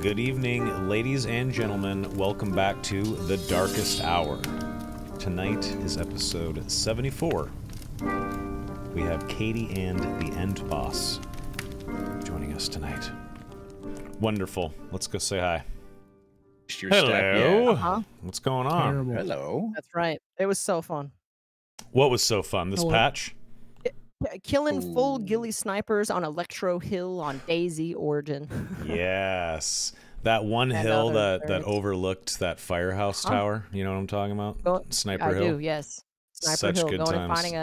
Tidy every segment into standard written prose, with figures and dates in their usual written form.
Good evening, ladies and gentlemen. Welcome back to The Darkest Hour. Tonight is episode 74. We have Katie and TheEndBoss joining us tonight. Wonderful. Let's go say hi. Hello. What's going on? Terrible. Hello. That's right. It was so fun. What was so fun? This patch? Killing full ghillie snipers on Electro Hill on Daisy Origin. Yes. That one And hill other that birds. overlooked that firehouse tower. You know what I'm talking about? Go- Sniper I Hill. do, yes. Sniper Such Hill, good going times. and finding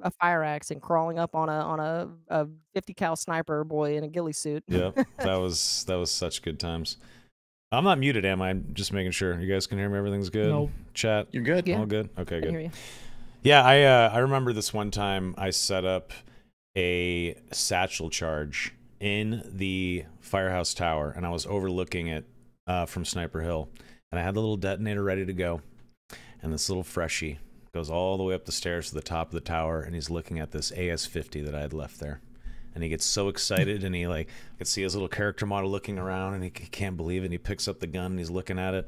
a fire axe and crawling up on a 50 cal sniper boy in a ghillie suit. Yep. That was such good times. I'm not muted, am I? I'm just making sure. You guys can hear me? Everything's good? Nope. Chat? You're good? Yeah. All good? Okay, I good. hear you. Yeah, I remember this one time I set up a satchel charge in the firehouse tower, and I was overlooking it from Sniper Hill, and I had the little detonator ready to go, and this little freshie goes all the way up the stairs to the top of the tower, and he's looking at this AS-50 that I had left there. And he gets so excited, and he I could see his little character model looking around, and he can't believe it. And he picks up the gun, and he's looking at it,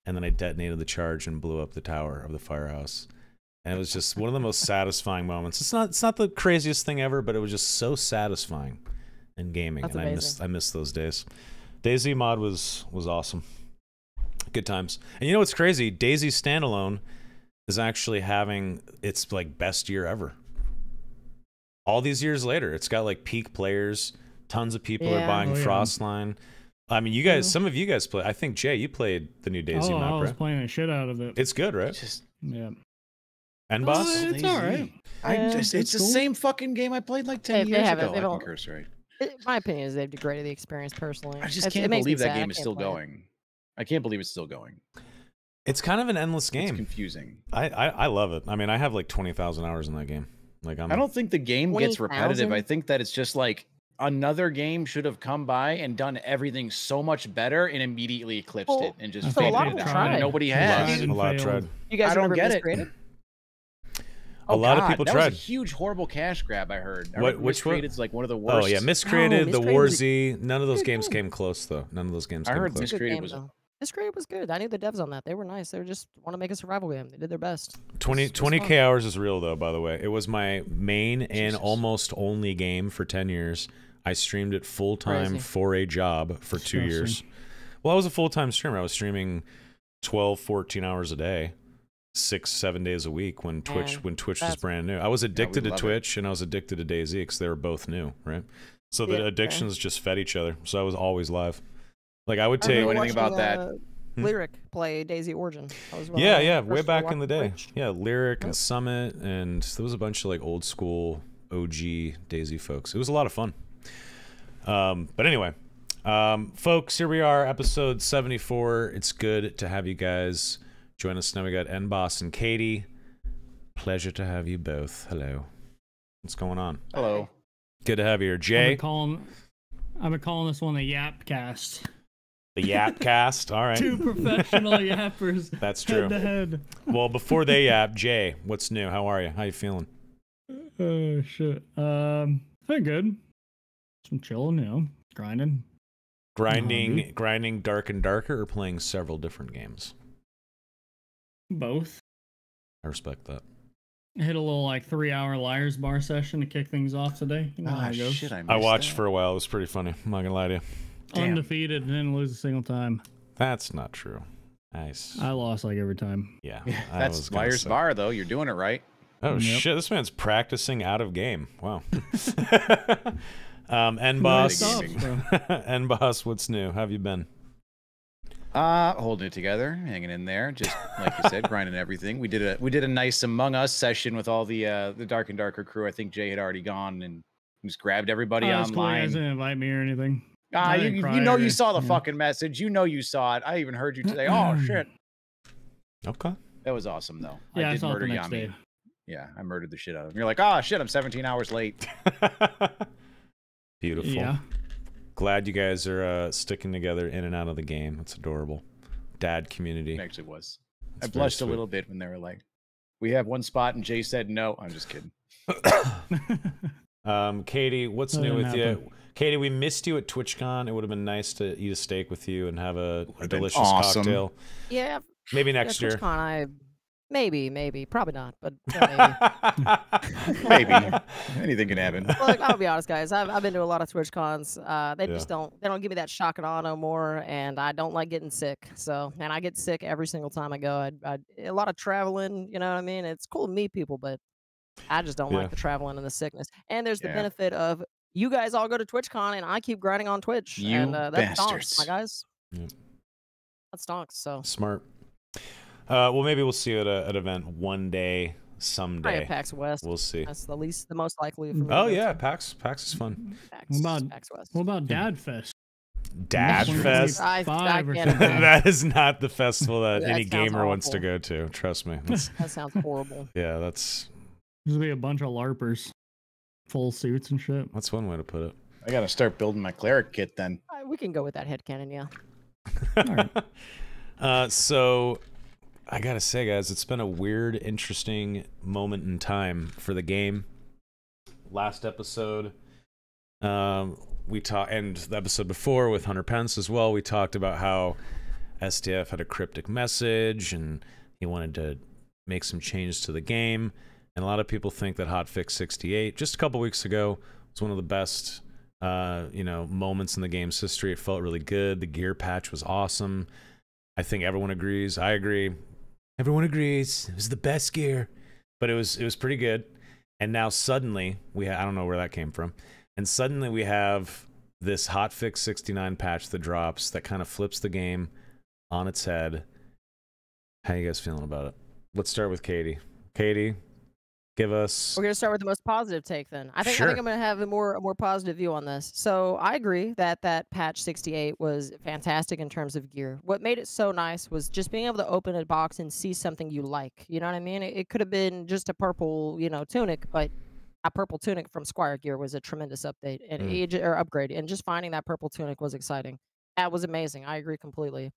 and then I detonated the charge and blew up the tower of the firehouse. And it was just one of the most satisfying moments. It's not the craziest thing ever, but it was just so satisfying in gaming. That's and amazing. I miss those days. DayZ mod was awesome. Good times. And you know what's crazy? DayZ standalone is actually having its best year ever. All these years later, it's got peak players. Tons of people are buying Frostline. I mean, you guys, some of you guys play. I think Jay, you played the new DayZ map, I was right? playing the shit out of it. It's good, right? Yeah. TheEndBoss? It's all right. It's the cool. same fucking game I played like 10 They years haven't- ago. they I don't- concur, sorry. My opinion is they've degraded the experience personally. I just It can't makes me believe that sad. I game is can't still play it. going. I can't believe it's still going. It's kind of an endless It's game. confusing. I love it. I mean, I have 20,000 hours in that game. I don't think the game gets 20,000? repetitive. I think that it's just another game should have come by and done everything so much better and immediately eclipsed Well, it and just so a faded lot it of out. them tried. And nobody a lot, has. Tried. a lot failed. tried. You guys I don't remember get it. Miscreated? A lot of God, people that tried. was a huge, horrible cash grab. I heard. Which one? It's like one of the worst. Oh yeah, Miscreated, the Miscreated War was a Z. None of those good games game. came close though. None of those games I came heard close. It's a good Miscreated game, was- though. Miscreated was good. I knew the devs on that. They were nice. They were just want to make a survival game. They did their best. 20k hours is real though, by the way. It was my main and Jesus. almost only game for 10 years. I streamed it full time Crazy. for a job for 2 Disgusting. years. Well, I was a full-time streamer. I was streaming 12, 14 hours a day, 6, 7 days a week when Twitch Man, was that's- brand new. I was addicted to love it. Twitch and I was addicted to DayZ because they were both new, right? So the Yeah, addictions just fed each other. So I was always live. I would I take remember anything about watching, that. Hmm? Lyric play Daisy Origin. That was one of Yeah, the yeah, first way to back watch in the day. Twitch. Yeah, Lyric and Yep. Summit, and there was a bunch of old school OG DayZ folks. It was a lot of fun. But anyway, folks, here we are, episode 74. It's good to have you guys join us now. We got TheEndBoss and Katie. Pleasure to have you both. Hello. What's going on? Hello. Good to have you here. I've Jay, been calling this one the Yap Cast. the Yap Cast. All right. Two professional yappers. That's true. Head to head. Well, before they yap, Jay, what's new? How are you? How you feeling? Oh shit. I'm good. Some chilling, grinding. Grinding Dark and Darker, or playing several different games? Both. I respect that. I hit a little 3-hour Liars Bar session to kick things off today. You know how Ah, it goes. shit, I watched for a while. It was pretty funny. I'm not gonna lie to you. Damn. Undefeated, didn't lose a single time. That's not true. Nice. I lost every time. Yeah. Yeah, I was that's gonna Liar's say. Bar, though. You're doing it right. Oh Yep. shit! This man's practicing out of game. Wow. Nice TheEndBoss. stuff, gaming. bro. TheEndBoss, what's new? How have you been? Holding it together, hanging in there, just like you said, grinding everything. We did a nice Among Us session with all the Dark and Darker crew. I think Jay had already gone and just grabbed everybody That's cool. You guys online. didn't invite me or anything. Ah, I you, didn't you cry know or- you saw the yeah. fucking message. You know you saw it. I even heard you today. Oh shit, Okay. that was awesome though. Yeah, I I did saw it murder the next Yami. day. Yeah, I murdered the shit out of him. You're like, oh shit, I'm 17 hours late. Beautiful. Yeah. Glad you guys are sticking together in and out of the game. That's adorable. Dad community. It actually was. That's I very blushed a sweet. little bit when they were like, we have one spot, and Jay said no. I'm just kidding. Katie, what's That new didn't with you? happen. Katie, we missed you at TwitchCon. It would have been nice to eat a steak with you and have a delicious awesome. cocktail. Yeah, Maybe next year. TwitchCon, maybe, probably not, but Maybe anything can happen. Look, I'll be honest, guys. I've been to a lot of TwitchCons. They Yeah. just don't give me that shock and awe no more, and I don't like getting sick. So, and I get sick every single time I go. A lot of traveling, you know what I mean? It's cool to meet people, but I just don't Yeah. like the traveling and the sickness. And there's the Yeah. benefit of you guys all go to TwitchCon, and I keep grinding on Twitch, You and that stonks, my bastards. guys. Yeah. That stonks. So Smart. Well, maybe we'll see you at an event one day, probably someday. at PAX West. We'll see. That's the most likely for me. Oh to go yeah, to. PAX is fun. PAX, PAX West. What about Dad Fest? Dad Fest. I Five or can't something. imagine. That is not the festival that That any sounds gamer wants to awful. go to. Trust me. That's, That sounds horrible. yeah, that's There's gonna be a bunch of LARPers, full suits and shit. one way to put it. I gotta start building my cleric kit then. We can go with that headcanon, yeah. So I gotta say, guys, it's been a weird, interesting moment in time for the game. Last episode, we talked, and the episode before with Hunter Pence as well, we talked about how SDF had a cryptic message and he wanted to make some changes to the game. And a lot of people think that Hotfix 68, just a couple weeks ago, was one of the best moments in the game's history. It felt really good. The gear patch was awesome. I think everyone agrees. I agree. Everyone agrees. It was the best gear. But it was pretty good. And now suddenly, I don't know where that came from. And suddenly we have this Hotfix 69 patch that drops that kind of flips the game on its head. How you guys feeling about it? Let's start with Katie. Katie, give us... We're gonna start with the most positive take then. I think Sure. I'm gonna have a more positive view on this. So I agree that patch 68 was fantastic in terms of gear. What made it so nice was just being able to open a box and see something you like. You know what I mean? It could have been just a purple, tunic, but a purple tunic from Squire Gear was a tremendous update and upgrade. And just finding that purple tunic was exciting. That was amazing. I agree completely.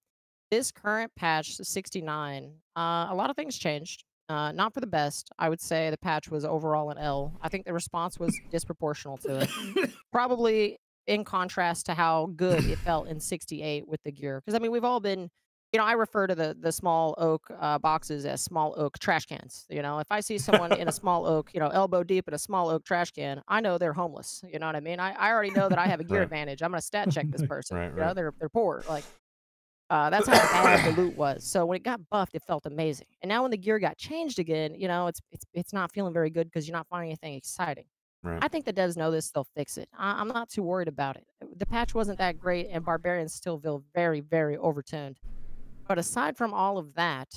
This current patch 69, a lot of things changed. Not for the best. I would say the patch was overall an L. I think the response was disproportional to it. Probably in contrast to how good it felt in 68 with the gear. Because, I mean, we've all been, I refer to the small oak boxes as small oak trash cans. If I see someone in a small oak, elbow deep in a small oak trash can, I know they're homeless. You know what I mean? I already know that I have a gear Right. advantage. I'm going to stat check this person. Right. They're poor. Like, that's how bad the loot was. So when it got buffed, it felt amazing. And now when the gear got changed again, it's not feeling very good because you're not finding anything exciting. Right. I think the devs know this; they'll fix it. I'm not too worried about it. The patch wasn't that great, and barbarians still feel very, very overtuned. But aside from all of that,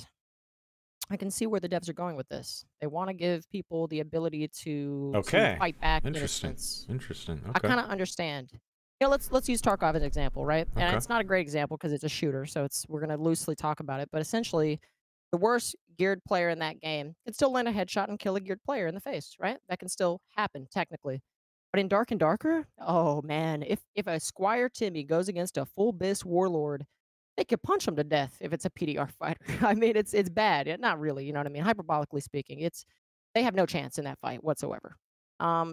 I can see where the devs are going with this. They want to give people the ability to fight back in a sense. Interesting. Okay. I kind of understand. Let's use Tarkov as an example, right? And Okay. it's not a great example because it's a shooter, so we're gonna loosely talk about it. But essentially, the worst geared player in that game can still land a headshot and kill a geared player in the face, right? That can still happen technically. But in Dark and Darker, oh man, if a Squire Timmy goes against a full bis warlord, they could punch him to death if it's a PDR fighter. I mean, it's bad. Not really, you know what I mean? Hyperbolically speaking, they have no chance in that fight whatsoever.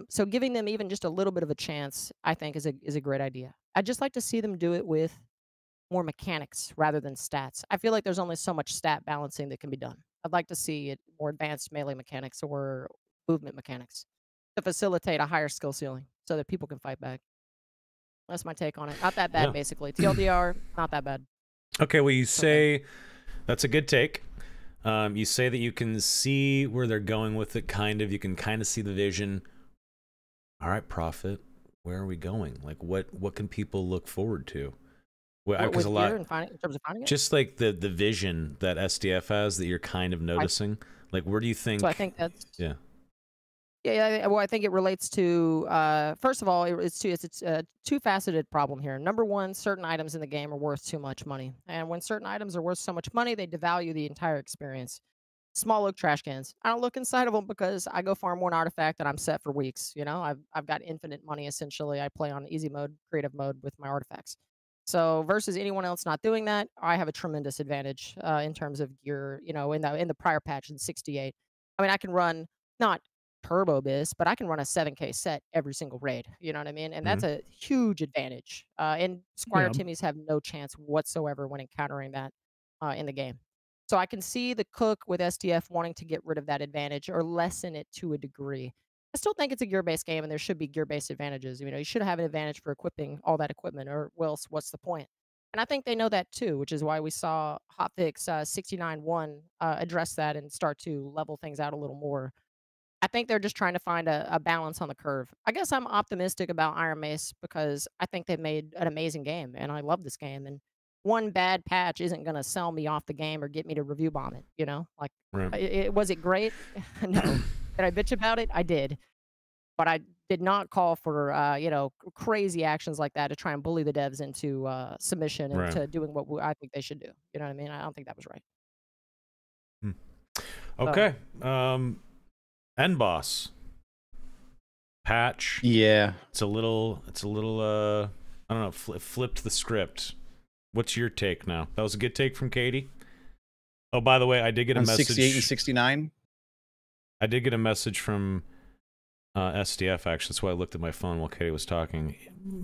So giving them even just a little bit of a chance, I think, is a great idea. I'd just like to see them do it with more mechanics rather than stats. I feel like there's only so much stat balancing that can be done. I'd like to see it more advanced melee mechanics or movement mechanics to facilitate a higher skill ceiling so that people can fight back. That's my take on it. Not that bad, Yeah. basically. TLDR, not that bad. Okay, well, you say that's a good take. You say that you can see where they're going with it, kind of. You can kind of see the vision. All right, Prophet, where are we going? Like, what can people look forward to? Because With a lot, gear and in terms of finding it? just like the vision that SDF has that you're kind of noticing. Like, where do you think? So I think that's Yeah. Yeah, well, I think it relates to first of all, it's a two-faceted problem here. Number one, certain items in the game are worth too much money, and when certain items are worth so much money, they devalue the entire experience. Small oak trash cans. I don't look inside of them because I go farm one artifact and I'm set for weeks. I've got infinite money essentially. I play on easy mode, creative mode with my artifacts. So versus anyone else not doing that, I have a tremendous advantage in terms of gear. In the prior patch in 68, I mean I can run not turbo bis, but I can run a 7K set every single raid. You know what I mean? And that's a huge advantage. And Squire Yeah. Timmies have no chance whatsoever when encountering that in the game. So I can see the cook with SDF wanting to get rid of that advantage or lessen it to a degree. I still think it's a gear-based game, and there should be gear-based advantages. You know, you should have an advantage for equipping all that equipment, or else what's the point? And I think they know that too, which is why we saw Hotfix 69.1 address that and start to level things out a little more. I think they're just trying to find a balance on the curve. I guess I'm optimistic about Iron Mace because I think they've made an amazing game, and I love this game. And one bad patch isn't going to sell me off the game or get me to review bomb it. You know, like, was it great? No. Did I bitch about it? I did. But I did not call for, you know, crazy actions like that to try and bully the devs into submission and to doing what I think they should do. You know what I mean? I don't think that was right. Okay. TheEndBoss. Patch. Yeah. It's a little, I don't know, flipped the script. What's your take now? That was a good take from Katie. Oh, by the way, I did get a message. 68 and 69? I did get a message from SDF, actually. That's why I looked at my phone while Katie was talking.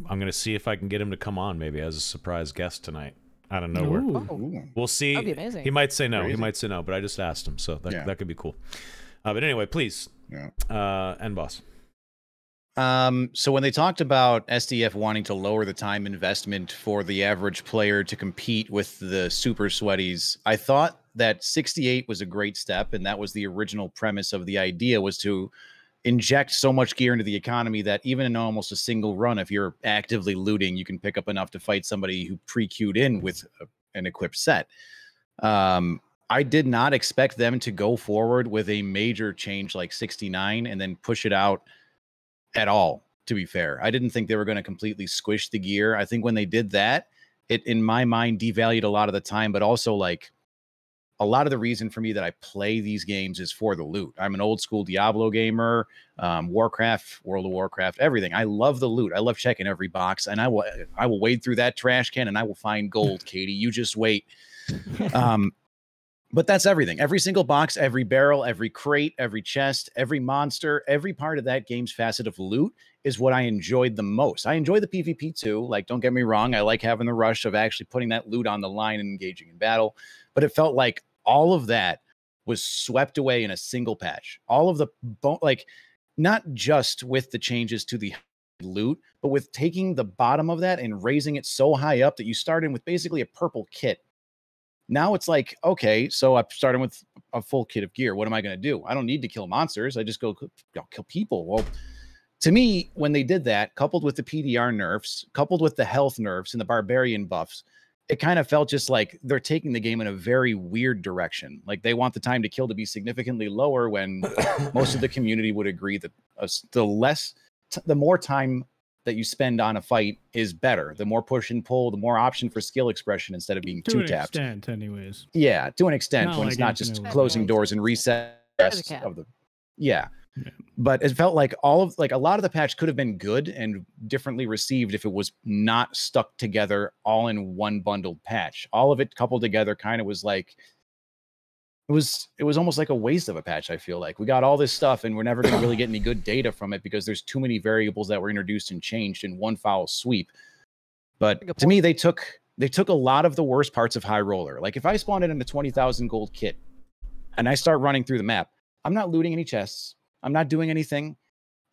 I'm going to see if I can get him to come on maybe as a surprise guest tonight out of nowhere. Ooh. We'll see. That'd be amazing. He might say no. Crazy. He might say no, but I just asked him, so that could be cool. But anyway, please. Yeah. TheEndBoss. So when they talked about SDF wanting to lower the time investment for the average player to compete with the super sweaties, I thought that 68 was a great step, and that was the original premise of the idea, was to inject so much gear into the economy that even in almost a single run, if you're actively looting, you can pick up enough to fight somebody who pre-queued in with an equipped set. I did not expect them to go forward with a major change like 69 and then push it out at all, to be fair. I didn't think they were going to completely squish the gear. I think when they did that, it, in my mind, devalued a lot of the time, but also like a lot of the reason for me that I play these games is for the loot. I'm an old school Diablo gamer, Warcraft, World of Warcraft, everything. I love the loot. I love checking every box, and I will wade through that trash can and I will find gold, Katie. You just wait. But that's everything. Every single box, every barrel, every crate, every chest, every monster, every part of that game's facet of loot is what I enjoyed the most. I enjoy the PvP too. Like, don't get me wrong. I like having the rush of actually putting that loot on the line and engaging in battle. But it felt like all of that was swept away in a single patch. All of the, like, not just with the changes to the loot, but with taking the bottom of that and raising it so high up that you start in with basically a purple kit. Now it's like, okay, so I'm starting with a full kit of gear. What am I going to do? I don't need to kill monsters. I just go kill people. Well, to me, when they did that, coupled with the PDR nerfs, coupled with the health nerfs and the barbarian buffs, it kind of felt just like they're taking the game in a very weird direction. Like they want the time to kill to be significantly lower when most of the community would agree that the more time that you spend on a fight is better. The more push and pull, the more option for skill expression instead of being two tapped. To an extent, anyways. Yeah, to an extent, Not when like it's not just infinite closing overload. doors and reset of the. Yeah. Yeah. But it felt like a lot of the patch could have been good and differently received if it was not stuck together all in one bundled patch. All of it coupled together kind of was like, it was almost like a waste of a patch. I feel like we got all this stuff and we're never going to really get any good data from it because there's too many variables that were introduced and changed in one foul sweep. But to me, they took a lot of the worst parts of High Roller. Like if I spawn it in a 20,000 gold kit and I start running through the map, I'm not looting any chests. I'm not doing anything.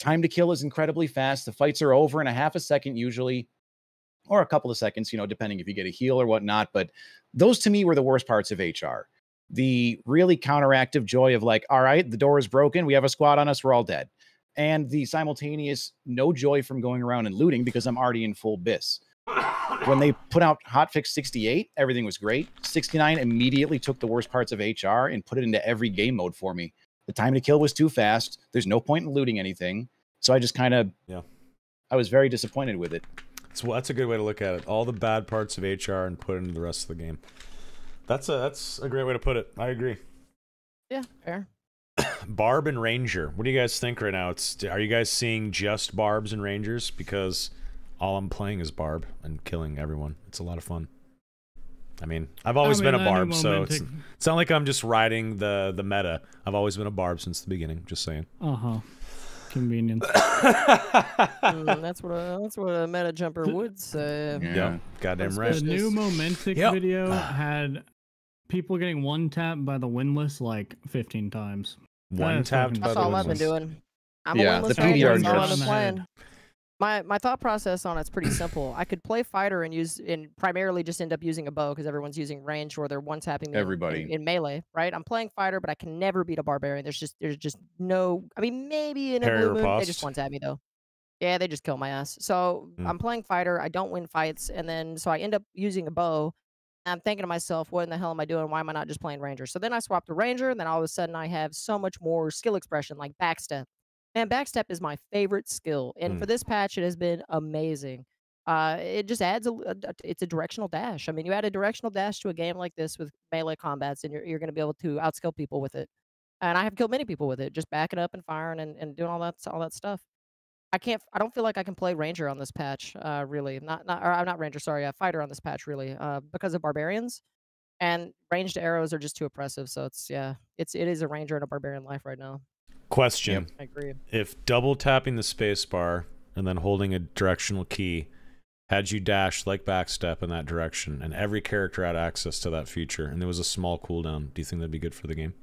Time to kill is incredibly fast. The fights are over in a half a second usually, or a couple of seconds, you know, depending if you get a heal or whatnot. But those to me were the worst parts of HR. The really counteractive joy of like, all right, the door is broken. We have a squad on us. We're all dead. And the simultaneous no joy from going around and looting because I'm already in full bis. When they put out Hotfix 68, everything was great. 69 immediately took the worst parts of HR and put it into every game mode for me. The time to kill was too fast. There's no point in looting anything. So I just kind of, I was very disappointed with it. So that's a good way to look at it. All the bad parts of HR and put it into the rest of the game. That's a great way to put it. I agree. Yeah, fair. Barb and Ranger. What do you guys think right now? Are you guys seeing just Barbs and Rangers? Because all I'm playing is Barb and killing everyone. It's a lot of fun. I mean, I've always been a Barb, so it's It's not like I'm just riding the meta. I've always been a Barb since the beginning. Just saying. Convenience. That's what a meta jumper would say. Yeah, goddamn right. The new Momentic video had people getting one tapped by the windlass like 15 times. One tapped by That's the all I've been windlass. doing. I'm Yeah, a windlass the ranger. PDR That's all I've been nerfs. playing. My thought process on it's pretty simple. I could play fighter and primarily just end up using a bow because everyone's using range or they're one tapping me Everybody. in melee, right? I'm playing fighter, but I can never beat a barbarian. There's just no. I mean, maybe in a Parry blue or moon they post. just one tap me though. Yeah, they just kill my ass. So I'm playing fighter. I don't win fights, and then so I end up using a bow. And I'm thinking to myself, what in the hell am I doing? Why am I not just playing ranger? So then I swapped to ranger, and then all of a sudden I have so much more skill expression like backstep. And backstep is my favorite skill, and for this patch, it has been amazing. It just adds it's a directional dash. I mean, you add a directional dash to a game like this with melee combats, and you're going to be able to outskill people with it. And I have killed many people with it, just backing up and firing and doing all that stuff. I don't feel like I can play ranger on this patch, really. Not ranger, sorry, fighter on this patch, really, because of barbarians. And ranged arrows are just too oppressive. So it is a ranger and a barbarian life right now. Question. I agree. If double tapping the space bar and then holding a directional key had you dash like backstep in that direction and every character had access to that feature and there was a small cooldown, do you think that'd be good for the game?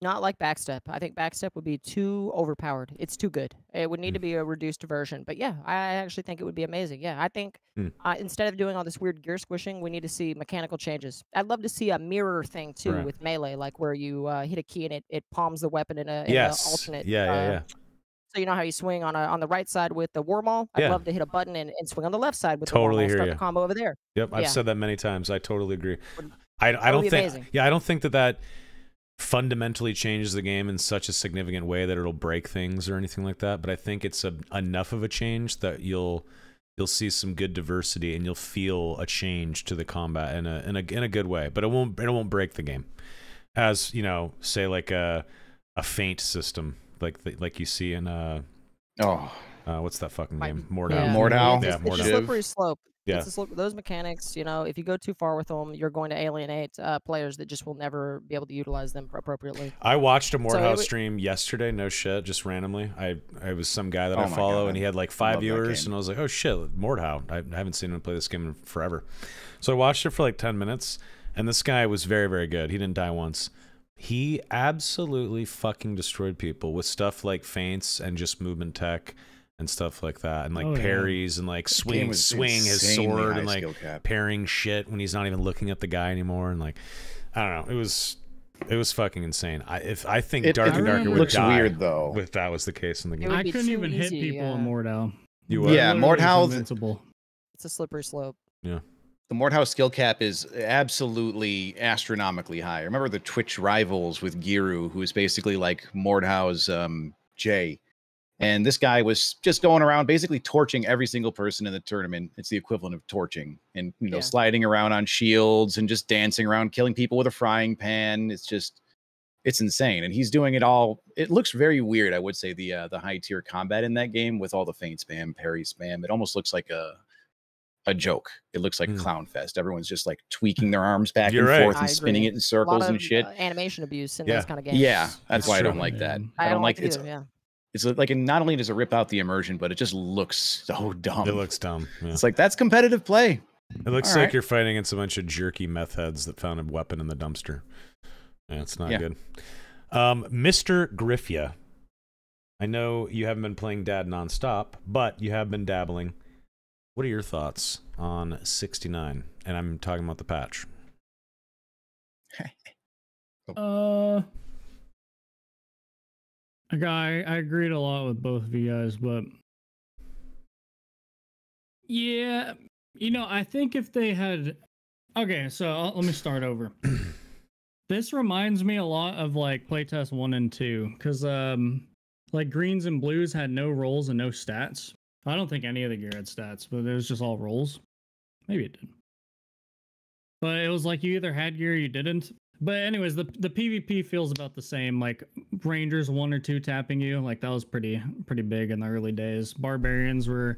Not like backstep. I think backstep would be too overpowered. It's too good. It would need to be a reduced version. But yeah, I actually think it would be amazing. Yeah, I think instead of doing all this weird gear squishing, we need to see mechanical changes. I'd love to see a mirror thing too with melee, like where you hit a key and it palms the weapon in an alternate. Yeah. So you know how you swing on the right side with the war maul? I'd love to hit a button and swing on the left side with the war maul. Start the combo over there. Yep, I've said that many times. I totally agree. I don't think. Amazing. Yeah, I don't think that fundamentally changes the game in such a significant way that it'll break things or anything like that. But I think it's enough of a change that you'll see some good diversity and you'll feel a change to the combat in a good way. But it won't break the game, as you know, say like a feint system like you see in what's that fucking game? Mordhau. Yeah. Mordhau. It's a slippery slope. Yeah. Those mechanics, if you go too far with them, you're going to alienate players that just will never be able to utilize them appropriately. I watched a Mordhau stream yesterday, no shit, just randomly. I was some guy that I follow, and he had like 5 viewers, and I was like, oh shit, Mordhau. I haven't seen him play this game in forever. So I watched it for like 10 minutes, and this guy was very, very good. He didn't die once. He absolutely fucking destroyed people with stuff like feints and just movement tech and stuff like that, and like parries and like swing his sword and like parrying shit when he's not even looking at the guy anymore, and like I don't know, it was fucking insane. I think Dark and Darker would die weird though if that was the case in the game. I couldn't even hit people in Mordhau. You were? Yeah, Mordhau. Invincible. It's a slippery slope. Yeah. The Mordhau skill cap is absolutely astronomically high. Remember the Twitch rivals with Giru, who is basically like Mordhau's Jay. And this guy was just going around basically torching every single person in the tournament. It's the equivalent of torching and, sliding around on shields and just dancing around, killing people with a frying pan. It's insane. And he's doing it all. It looks very weird. I would say the high tier combat in that game with all the feint spam, parry spam. It almost looks like a joke. It looks like Clown Fest. Everyone's just like tweaking their arms back and forth and spinning it in circles and shit. Animation abuse in those kind of games. Yeah, that's why I don't like that. I don't like it it's. either, yeah. It's like, not only does it rip out the immersion, but it just looks so dumb. It looks dumb. Yeah. It's like, that's competitive play. It looks like you're fighting against a bunch of jerky meth heads that found a weapon in the dumpster. Yeah, it's not good. Mr. Griffia, I know you haven't been playing Dad nonstop, but you have been dabbling. What are your thoughts on 69? And I'm talking about the patch. I agreed a lot with both of you guys, but yeah, I think if they had, so let me start over. This reminds me a lot of like playtest 1 and 2, because like greens and blues had no rolls and no stats. I don't think any of the gear had stats, but it was just all rolls. Maybe it did, but it was like you either had gear or you didn't. But anyways, the PvP feels about the same. Like Rangers 1 or 2 tapping you, like that was pretty big in the early days. Barbarians were,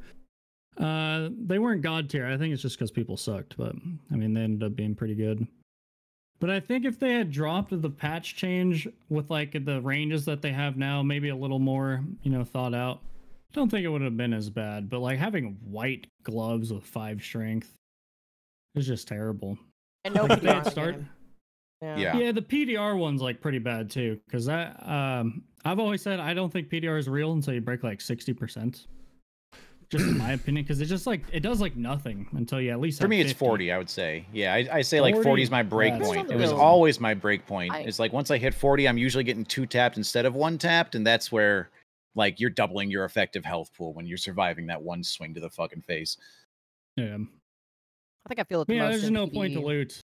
they weren't god tier. I think it's just because people sucked, but I mean they ended up being pretty good. But I think if they had dropped the patch change with like the ranges that they have now, maybe a little more, thought out, I don't think it would have been as bad. But like having white gloves with 5 strength is just terrible. And no Like, PDR in the start. game. Yeah, the PDR one's like pretty bad too, because that I've always said I don't think PDR is real until you break like 60%. Just in my opinion, because it just like it does like nothing until you at least. For me, have it's 50. 40. I would say, yeah, I say like 40 is my break Yeah. point. It There's was no- always my break point. It's like once I hit 40, I'm usually getting 2 tapped instead of 1 tapped, and that's where like you're doubling your effective health pool when you're surviving that one swing to the fucking face. Yeah. I think I feel it the Yeah, most there's in no point to PvE. loot.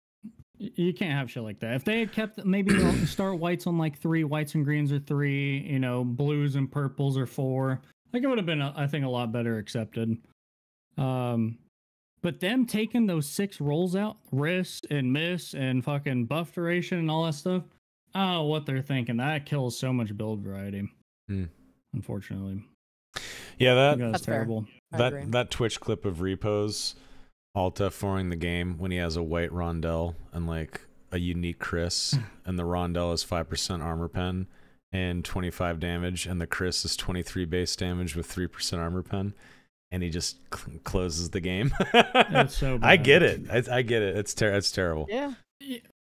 You can't have shit like that. If they had kept maybe start whites on like 3, whites and greens are 3, blues and purples are 4, like it would have been, I think, a lot better accepted. But them taking those 6 rolls out, risk and miss and fucking buff duration and all that stuff, oh, what they're thinking. That kills so much build variety. Unfortunately. Yeah, That's That's fair. terrible. I agree. that Twitch clip of Repos Alta F4ing the game when he has a white rondelle and like a unique Chris, and the rondelle is 5% armor pen and 25 damage, and the Chris is 23 base damage with 3% armor pen, and he just closes the game. That's so bad. I get it. I get it. It's terrible. Yeah.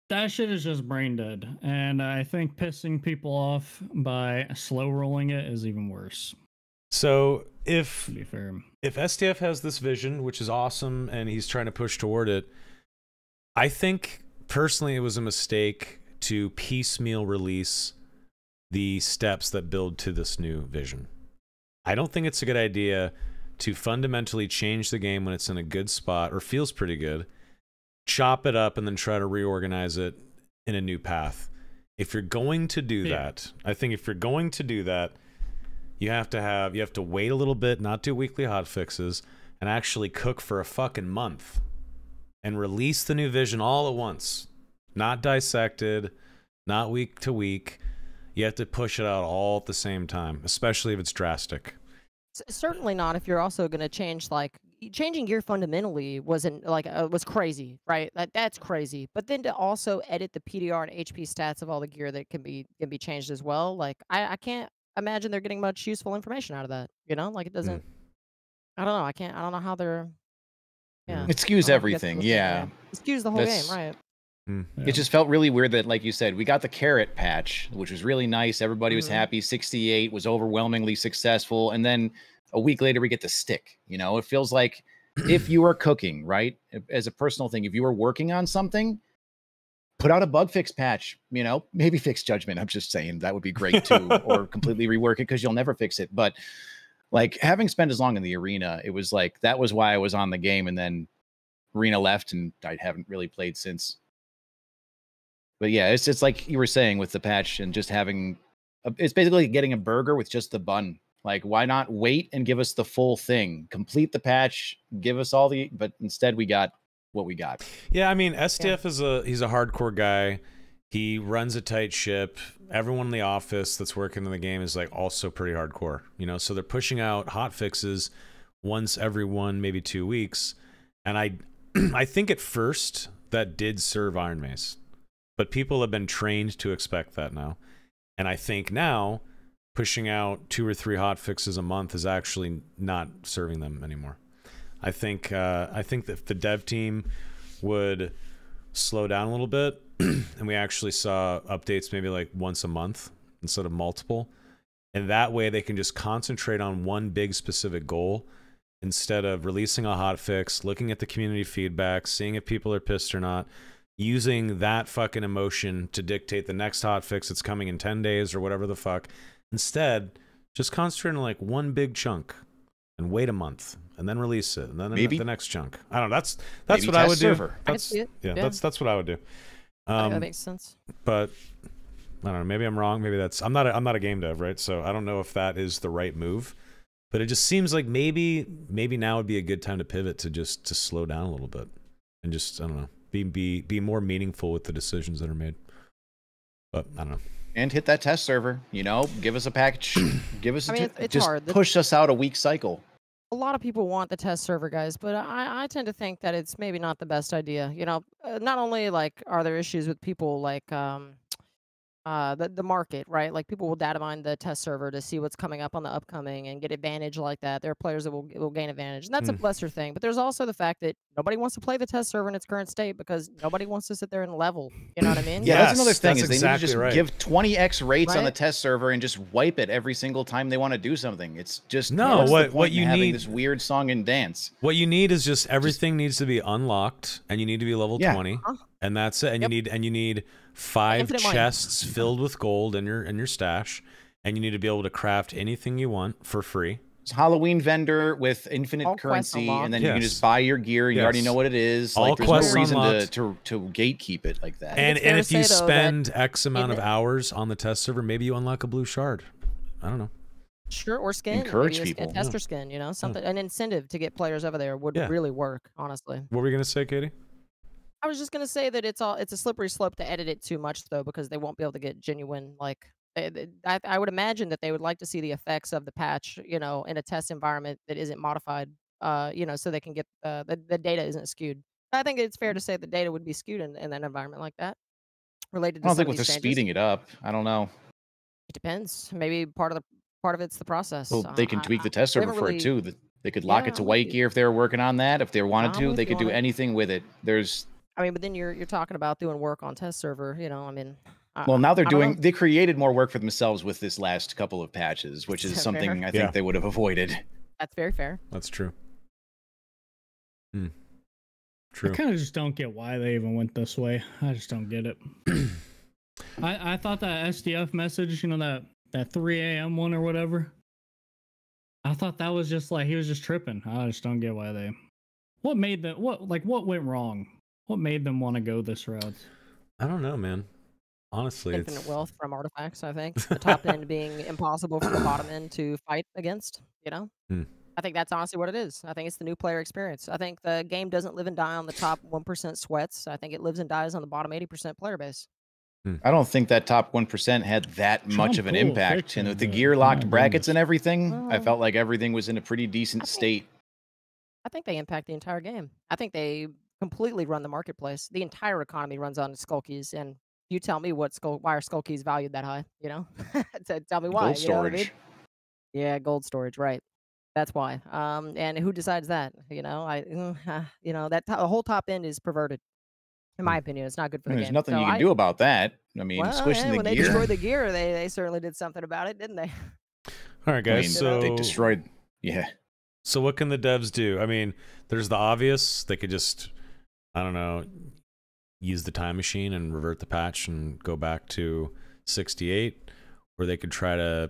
That shit is just brain dead, and I think pissing people off by slow rolling it is even worse. So if To be fair, STF has this vision, which is awesome, and he's trying to push toward it, I think personally it was a mistake to piecemeal release the steps that build to this new vision. I don't think it's a good idea to fundamentally change the game when it's in a good spot or feels pretty good, chop it up, and then try to reorganize it in a new path. If you're going to do that, I think if you're going to do that, you have to wait a little bit, not do weekly hotfixes, and actually cook for a fucking month and release the new vision all at once. Not dissected, not week to week. You have to push it out all at the same time, especially if it's drastic. Certainly not if you're also going to change, like, changing gear fundamentally wasn't like was crazy, right? That's crazy. But then to also edit the PDR and HP stats of all the gear that can be changed as well, like I can't imagine they're getting much useful information out of that. Like it doesn't. I don't know. I don't know how they're. Yeah. It skews everything. Yeah. It skews the whole game, right? It just felt really weird that, like you said, we got the carrot patch, which was really nice. Everybody was happy. 68 was overwhelmingly successful. And then a week later, we get the stick. It feels like if you are cooking, right, as a personal thing, if you were working on something, put out a bug fix patch, maybe fix Judgment. I'm just saying that would be great too, or completely rework it because you'll never fix it. But like having spent as long in the arena, it was like that was why I was on the game. And then arena left and I haven't really played since. But yeah, it's like you were saying with the patch and just having, it's basically getting a burger with just the bun. Like, why not wait and give us the full thing? Complete the patch, give us all the, but instead we got what we got. Yeah, I mean, STF he's a hardcore guy. He runs a tight ship. Everyone in the office that's working in the game is like also pretty hardcore, so they're pushing out hot fixes once every 1, maybe 2 weeks. And I think at first that did serve Iron Mace. But people have been trained to expect that now. And I think now pushing out 2 or 3 hot fixes a month is actually not serving them anymore. I think that if the dev team would slow down a little bit and we actually saw updates maybe like once a month instead of multiple, and that way they can just concentrate on one big specific goal instead of releasing a hot fix, looking at the community feedback, seeing if people are pissed or not, using that fucking emotion to dictate the next hotfix that's coming in 10 days or whatever the fuck. Instead, just concentrate on like one big chunk and wait a month and then release it and then Maybe the next chunk. I don't know. That's maybe what I would server. do. I can That's, see it. yeah, Yeah. that's what I would do. That makes sense. But I don't know. Maybe I'm wrong. Maybe that's I'm not a game dev, right? So I don't know if that is the right move. But it just seems like maybe now would be a good time to pivot to slow down a little bit and just I don't know. Be more meaningful with the decisions that are made. But I don't know. And hit that test server, give us a package, give us I mean, it's just hard. push us out a week cycle. a lot of people want the test server, guys, but I tend to think that it's maybe not the best idea. You know, not only like are there issues with people like the market, right? Like people will data mine the test server to see what's coming up on the upcoming and get advantage like that. There are players that will gain advantage, and that's a lesser thing. But there's also the fact that nobody wants to play the test server in its current state because nobody wants to sit there and level. You know what I mean? Yeah, that's another thing that's is they exactly need to just right. give 20x rates on the Right? test server and just wipe it every single time they want to do something. It's just No, what's the what point in you having need- this weird song and dance. What you need is just everything needs to be unlocked, and you need to be level Yeah. 20, and that's it. And Yep. you need 5 Infinite money. chests filled with gold in your stash, and you need to be able to craft anything you want for free. It's a Halloween vendor with infinite All quests currency, and then unlocked. you can Yes. just buy your gear, and you already Yes. know what it is. All Like, there's quests no reason unlocked. to gatekeep it like that. And it's fair and to if you say, though, that spend X amount of even- hours on the test server, maybe you unlock a blue shard. I don't know. Sure, or skin. Encourage maybe people. a tester skin. You know, something an incentive to get players over there would Yeah. really work. Honestly. What were you gonna say, Katie? I was just gonna say that it's a slippery slope to edit it too much though, because they won't be able to get genuine like. I would imagine that they would like to see the effects of the patch, you know, in a test environment that isn't modified, you know, so they can get the data isn't skewed. I think it's fair to say the data would be skewed in an environment like that, related I to don't some think of with these the changes. speeding it up. I don't know. It depends. Maybe part of it's the process. Well, they can tweak the test we server haven't for really- it too. They could lock Yeah, it to I'm with white you. gear if they were working on that. If they wanted I'm to, with they you could on do it. anything with it. There's I mean, but then you're talking about doing work on test server. You know, I mean. well, now they're I don't know. doing. They created more work for themselves with this last couple of patches, which is Fair. something I think Yeah. they would have avoided. That's very fair. That's true. I True. kind of just don't get why they even went this way. I just don't get it. I thought that SDF message, you know, that 3 a.m. one or whatever. I thought that was just like he was just tripping. I just don't get why they. What made them? What went wrong? What made them want to go this route? I don't know, man. Honestly, Infinite it's wealth from artifacts, I think. The top end being impossible for the bottom end to fight against, you know? Hmm. I think that's honestly what it is. I think it's the new player experience. I think the game doesn't live and die on the top 1% sweats. I think it lives and dies on the bottom 80% player base. I don't think that top 1% had that much of an cool impact. fiction, And with the but gear locked my brackets goodness. and everything, I Well, felt like everything was in a pretty decent I think- state. I think they impact the entire game. I think they completely run the marketplace. The entire economy runs on skull keys, and you tell me why are skull keys valued that high, you know? Tell me why. Gold you know what I mean? storage. Yeah, gold storage, right. That's why. And who decides that? You know, you know, the whole top end is perverted. In my opinion, it's not good for the And there's game. nothing So you can do about that. I mean, well, squishing yeah, the when they gear. destroyed the gear, they certainly did something about it, didn't they? all right, I guys. mean, so they destroyed. Yeah. So what can the devs do? I mean, there's the obvious. They could just, I don't know, use the time machine and revert the patch and go back to 68, or they could try to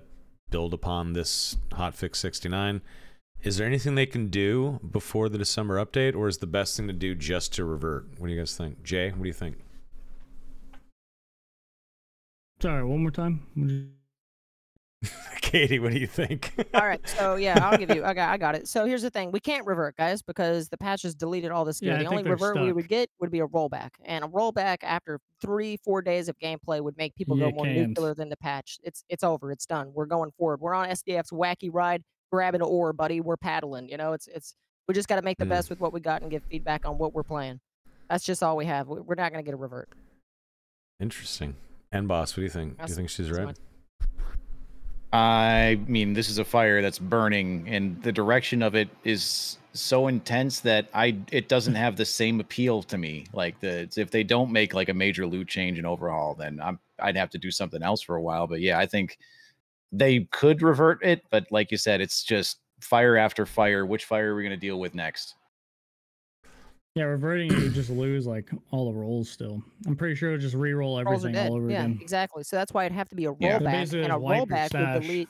build upon this hotfix 69. Is there anything they can do before the December update, or is the best thing to do just to revert? What do you guys think? Jay, what do you think? Sorry, one more time. Katie, what do you think? All right, so yeah, I'll give you. I got it. So here's the thing: we can't revert, guys, because the patch has deleted all this gear. Yeah, I The think only they're revert we stuck. would get would be a rollback, and a rollback after 3-4 days of gameplay would make people go You more can't. nuclear than the patch. It's over. It's done. We're going forward. We're on SDF's wacky ride. Grabbing an oar, buddy. We're paddling. You know, it's we just got to make the best with what we got and give feedback on what we're playing. That's just all we have. We're not gonna get a revert. Interesting. And boss, what do you think? Do you think she's That's right? my- I mean, this is a fire that's burning, and the direction of it is so intense that it doesn't have the same appeal to me. Like if they don't make like a major loot change and overhaul, then I'd have to do something else for a while. But yeah, I think they could revert it, but like you said, it's just fire after fire. Which fire are we going to deal with next? Yeah, reverting you just lose like all the rolls still. I'm pretty sure it'll just re-roll Rolls are everything dead. all over Yeah, again. exactly. So that's why it'd have to be a Yeah. So rollback, basically and a just wipe your rollback would stash. delete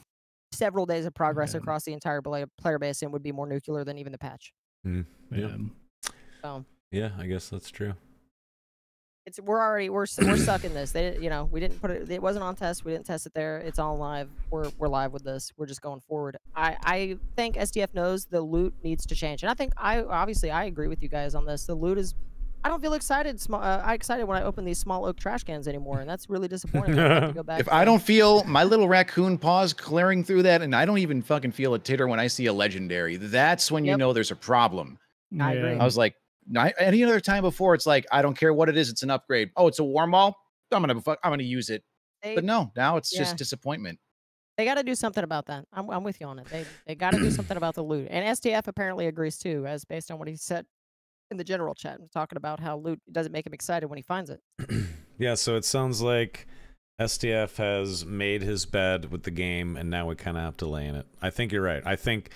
several days of progress Yeah. across the entire player base and would be more nuclear than even the patch. Yeah. So Yeah, I guess that's true. we're stuck in this. They, you know, we didn't put it. It wasn't on test. We didn't test it there. It's on live. We're live with this. We're just going forward. I think SDF knows the loot needs to change, and I think I agree with you guys on this. The loot is I don't feel excited. I excited when I open these small oak trash cans anymore, and that's really disappointing. I have to go back. If I don't feel my little raccoon paws clearing through that, and I don't even fucking feel a titter when I see a legendary, that's when you know there's a problem. I agree. I was like, any other time before, it's like, I don't care what it is, it's an upgrade. Oh, it's a warm wall. I'm gonna use it. But no, now it's just disappointment. They got to do something about that. I'm with you on it. They got to do something about the loot. And STF apparently agrees too, as based on what he said in the general chat, talking about how loot doesn't make him excited when he finds it. Yeah, so it sounds like STF has made his bed with the game, and now we kind of have to lay in it. I think you're right. I think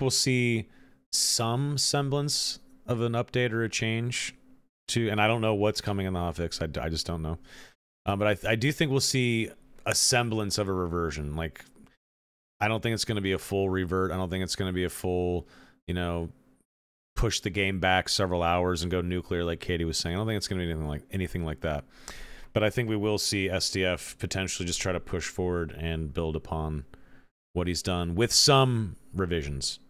we'll see some semblance of an update or a change to, and I don't know what's coming in the hotfix. I just don't know. But I do think we'll see a semblance of a reversion. Like, I don't think it's going to be a full revert. I don't think it's going to be a full, you know, push the game back several hours and go nuclear like Katie was saying. I don't think it's going to be anything like that. But I think we will see SDF potentially just try to push forward and build upon what he's done with some revisions.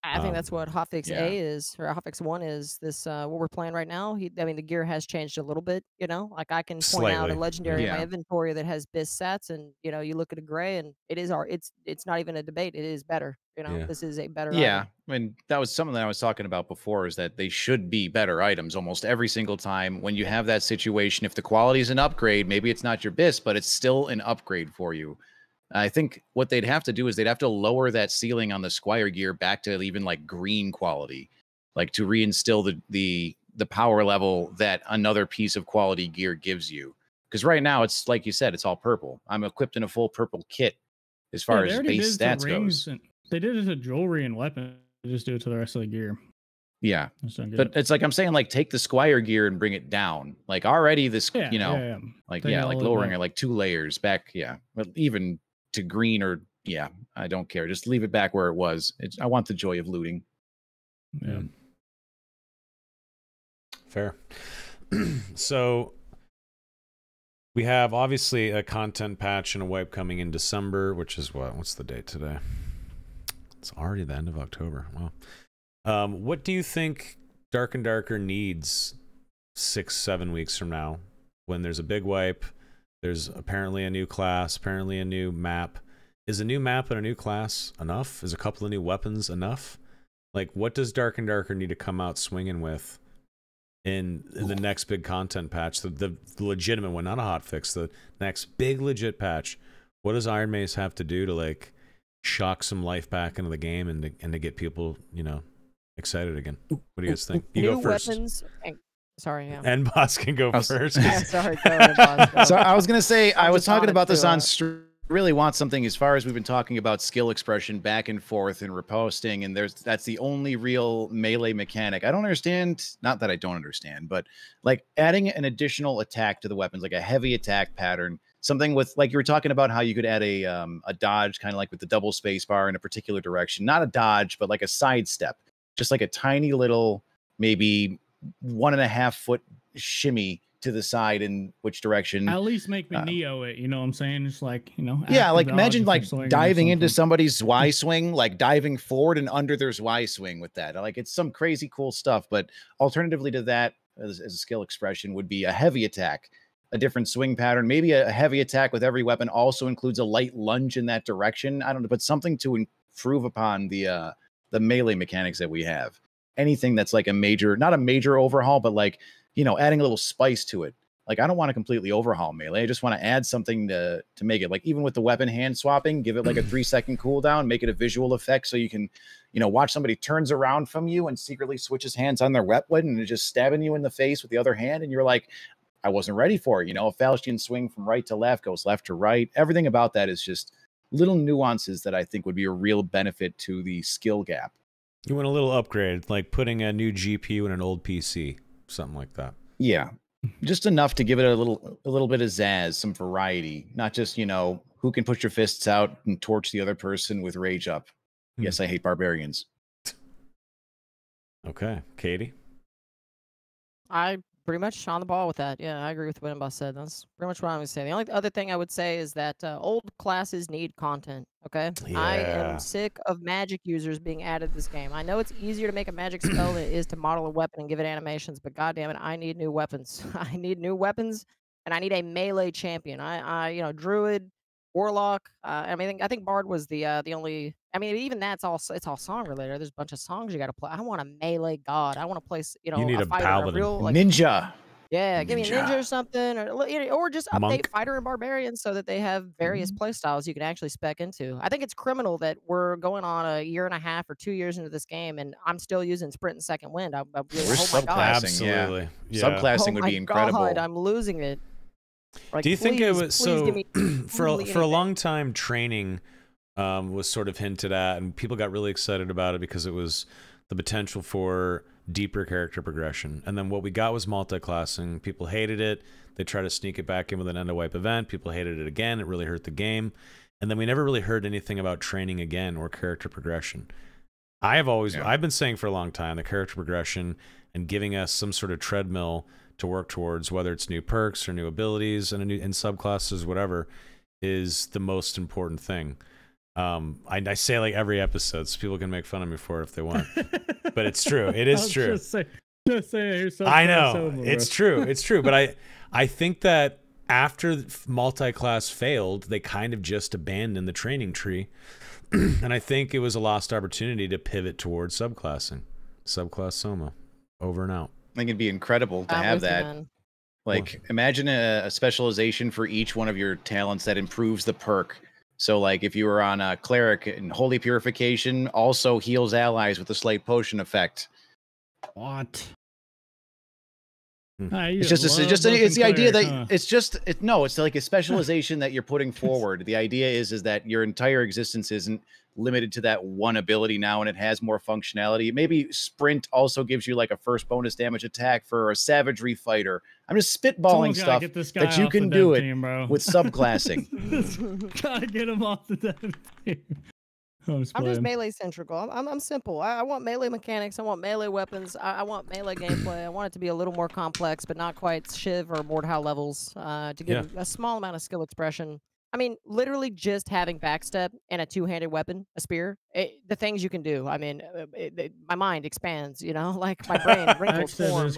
I think that's what Hotfix A is, or Hotfix 1 is. This what we're playing right now. I mean, the gear has changed a little bit. You know, like I can point out a legendary in my inventory that has BIS stats, and you know, you look at a gray, and it's not even a debate. It is better. You know, this is a better. Yeah, item. I mean, that was something that I was talking about before. Is that they should be better items almost every single time when you have that situation. If the quality is an upgrade, maybe it's not your BIS, but it's still an upgrade for you. I think what they'd have to do is they'd have to lower that ceiling on the Squire gear back to even like green quality, like to reinstill the power level that another piece of quality gear gives you. Because right now it's like you said, it's all purple. I'm equipped in a full purple kit as far as base stats goes. They did it to jewelry and weapons. They just do it to the rest of the gear. Yeah, but it's like I'm saying, like take the Squire gear and bring it down. Like already this, like lowering it like 2 layers back. Yeah, but even to green or I don't care. Just leave it back where it was. I want the joy of looting. Yeah. Fair. So we have obviously a content patch and a wipe coming in December, which is what's the date today? It's already the end of October. Wow. What do you think Dark and Darker needs 6-7 weeks from now when there's a big wipe? There's apparently a new class, apparently a new map. Is a new map and a new class enough? Is a couple of new weapons enough? Like, what does Dark and Darker need to come out swinging with in the next big content patch? The legitimate one, not a hotfix. The next big legit patch. What does Iron Mace have to do to, like, shock some life back into the game and to get people, you know, excited again? What do you guys think? You new go first. Weapons. Sorry, yeah. EndBoss can go first. Sorry, go ahead, boss. So I was gonna say, I was talking about this on really want something as far as we've been talking about skill expression back and forth and riposting, and that's the only real melee mechanic. I don't understand, not that I don't understand, but like adding an additional attack to the weapons, like a heavy attack pattern, something with, like you were talking about how you could add a dodge, kind of like with the double space bar in a particular direction, not a dodge, but like a sidestep, just like a tiny little, maybe 1.5 foot shimmy to the side in which direction. At least make me Neo it, you know what I'm saying? It's like, you know. Yeah, like imagine like diving into somebody's Y swing, like diving forward and under their Y swing with that. Like it's some crazy cool stuff. But alternatively to that, as a skill expression, would be a heavy attack, a different swing pattern, maybe a heavy attack with every weapon also includes a light lunge in that direction. I don't know, but something to improve upon the melee mechanics that we have. Anything that's like a major, not a major overhaul, but like, you know, adding a little spice to it. Like, I don't want to completely overhaul melee. I just want to add something to make it, like, even with the weapon hand swapping, give it like a 3-second cooldown, make it a visual effect so you can, you know, watch somebody turns around from you and secretly switches hands on their weapon and is just stabbing you in the face with the other hand. And you're like, I wasn't ready for it. You know, a Faustian swing from right to left goes left to right. Everything about that is just little nuances that I think would be a real benefit to the skill gap. You want a little upgrade, like putting a new GPU in an old PC, something like that. Yeah, just enough to give it a little bit of zazz, some variety, not just, you know, who can put your fists out and torch the other person with rage up. Yes, I hate barbarians. Okay, Katie? I Pretty much on the ball with that. Yeah, I agree with what TheEndBoss said. That's pretty much what I would say. The only other thing I would say is that old classes need content. Okay, I am Yeah. sick of magic users being added to this game. I know it's easier to make a magic spell than it is to model a weapon and give it animations, but goddamn it, I need new weapons. I need new weapons, and I need a melee champion. Druid, Warlock. I think Bard was the only. I mean, even that's all. It's all song related. There's a bunch of songs you got to play. I want a melee god. I want to play. You need A a fighter, paladin. a real like Ninja. yeah, give me a ninja Ninja. or something, or just update Monk. fighter and barbarian so that they have various play styles you can actually spec into. I think it's criminal that we're going on a year and a half or 2 years into this game, and I'm still using sprint and second wind. We're oh my god, subclassing, yeah. Absolutely. Yeah. Subclassing oh would my be incredible. god, I'm losing it. Like, Do you think it please, was please so? give me For a anything. long time, training was sort of hinted at, and people got really excited about it because it was the potential for deeper character progression. And then what we got was multi-classing. People hated it. They tried to sneak it back in with an end of wipe event. People hated it again. It really hurt the game. And then we never really heard anything about training again or character progression. I've been saying for a long time the character progression and giving us some sort of treadmill to work towards, whether it's new perks or new abilities and in subclasses, whatever, is the most important thing. I say like every episode, so people can make fun of me for it if they want, but it's true. It is true. Just say I know it's true. It's true. But I think that after multi-class failed, they kind of just abandoned the training tree, and I think it was a lost opportunity to pivot towards subclassing, subclass Soma, over and out. I think it'd be incredible to have that. Like, imagine a specialization for each one of your talents that improves the perk. So, like, if you were on a cleric and holy purification, also heals allies with a slight potion effect. What? It's the idea that it's like a specialization that you're putting forward. The idea is that your entire existence isn't limited to that one ability now, and it has more functionality. Maybe sprint also gives you like a first bonus damage attack for a savagery fighter. I'm just spitballing stuff that you can do it with subclassing. Gotta get him off the dev team. I'm just melee centric. I'm simple. I want melee mechanics. I want melee weapons. I want melee gameplay. I want it to be a little more complex, but not quite Shiv or Mordhau levels. To give a small amount of skill expression. I mean, literally just having backstep and a two-handed weapon, a spear, the things you can do. I mean, my mind expands. You know, like my brain wrinkles form.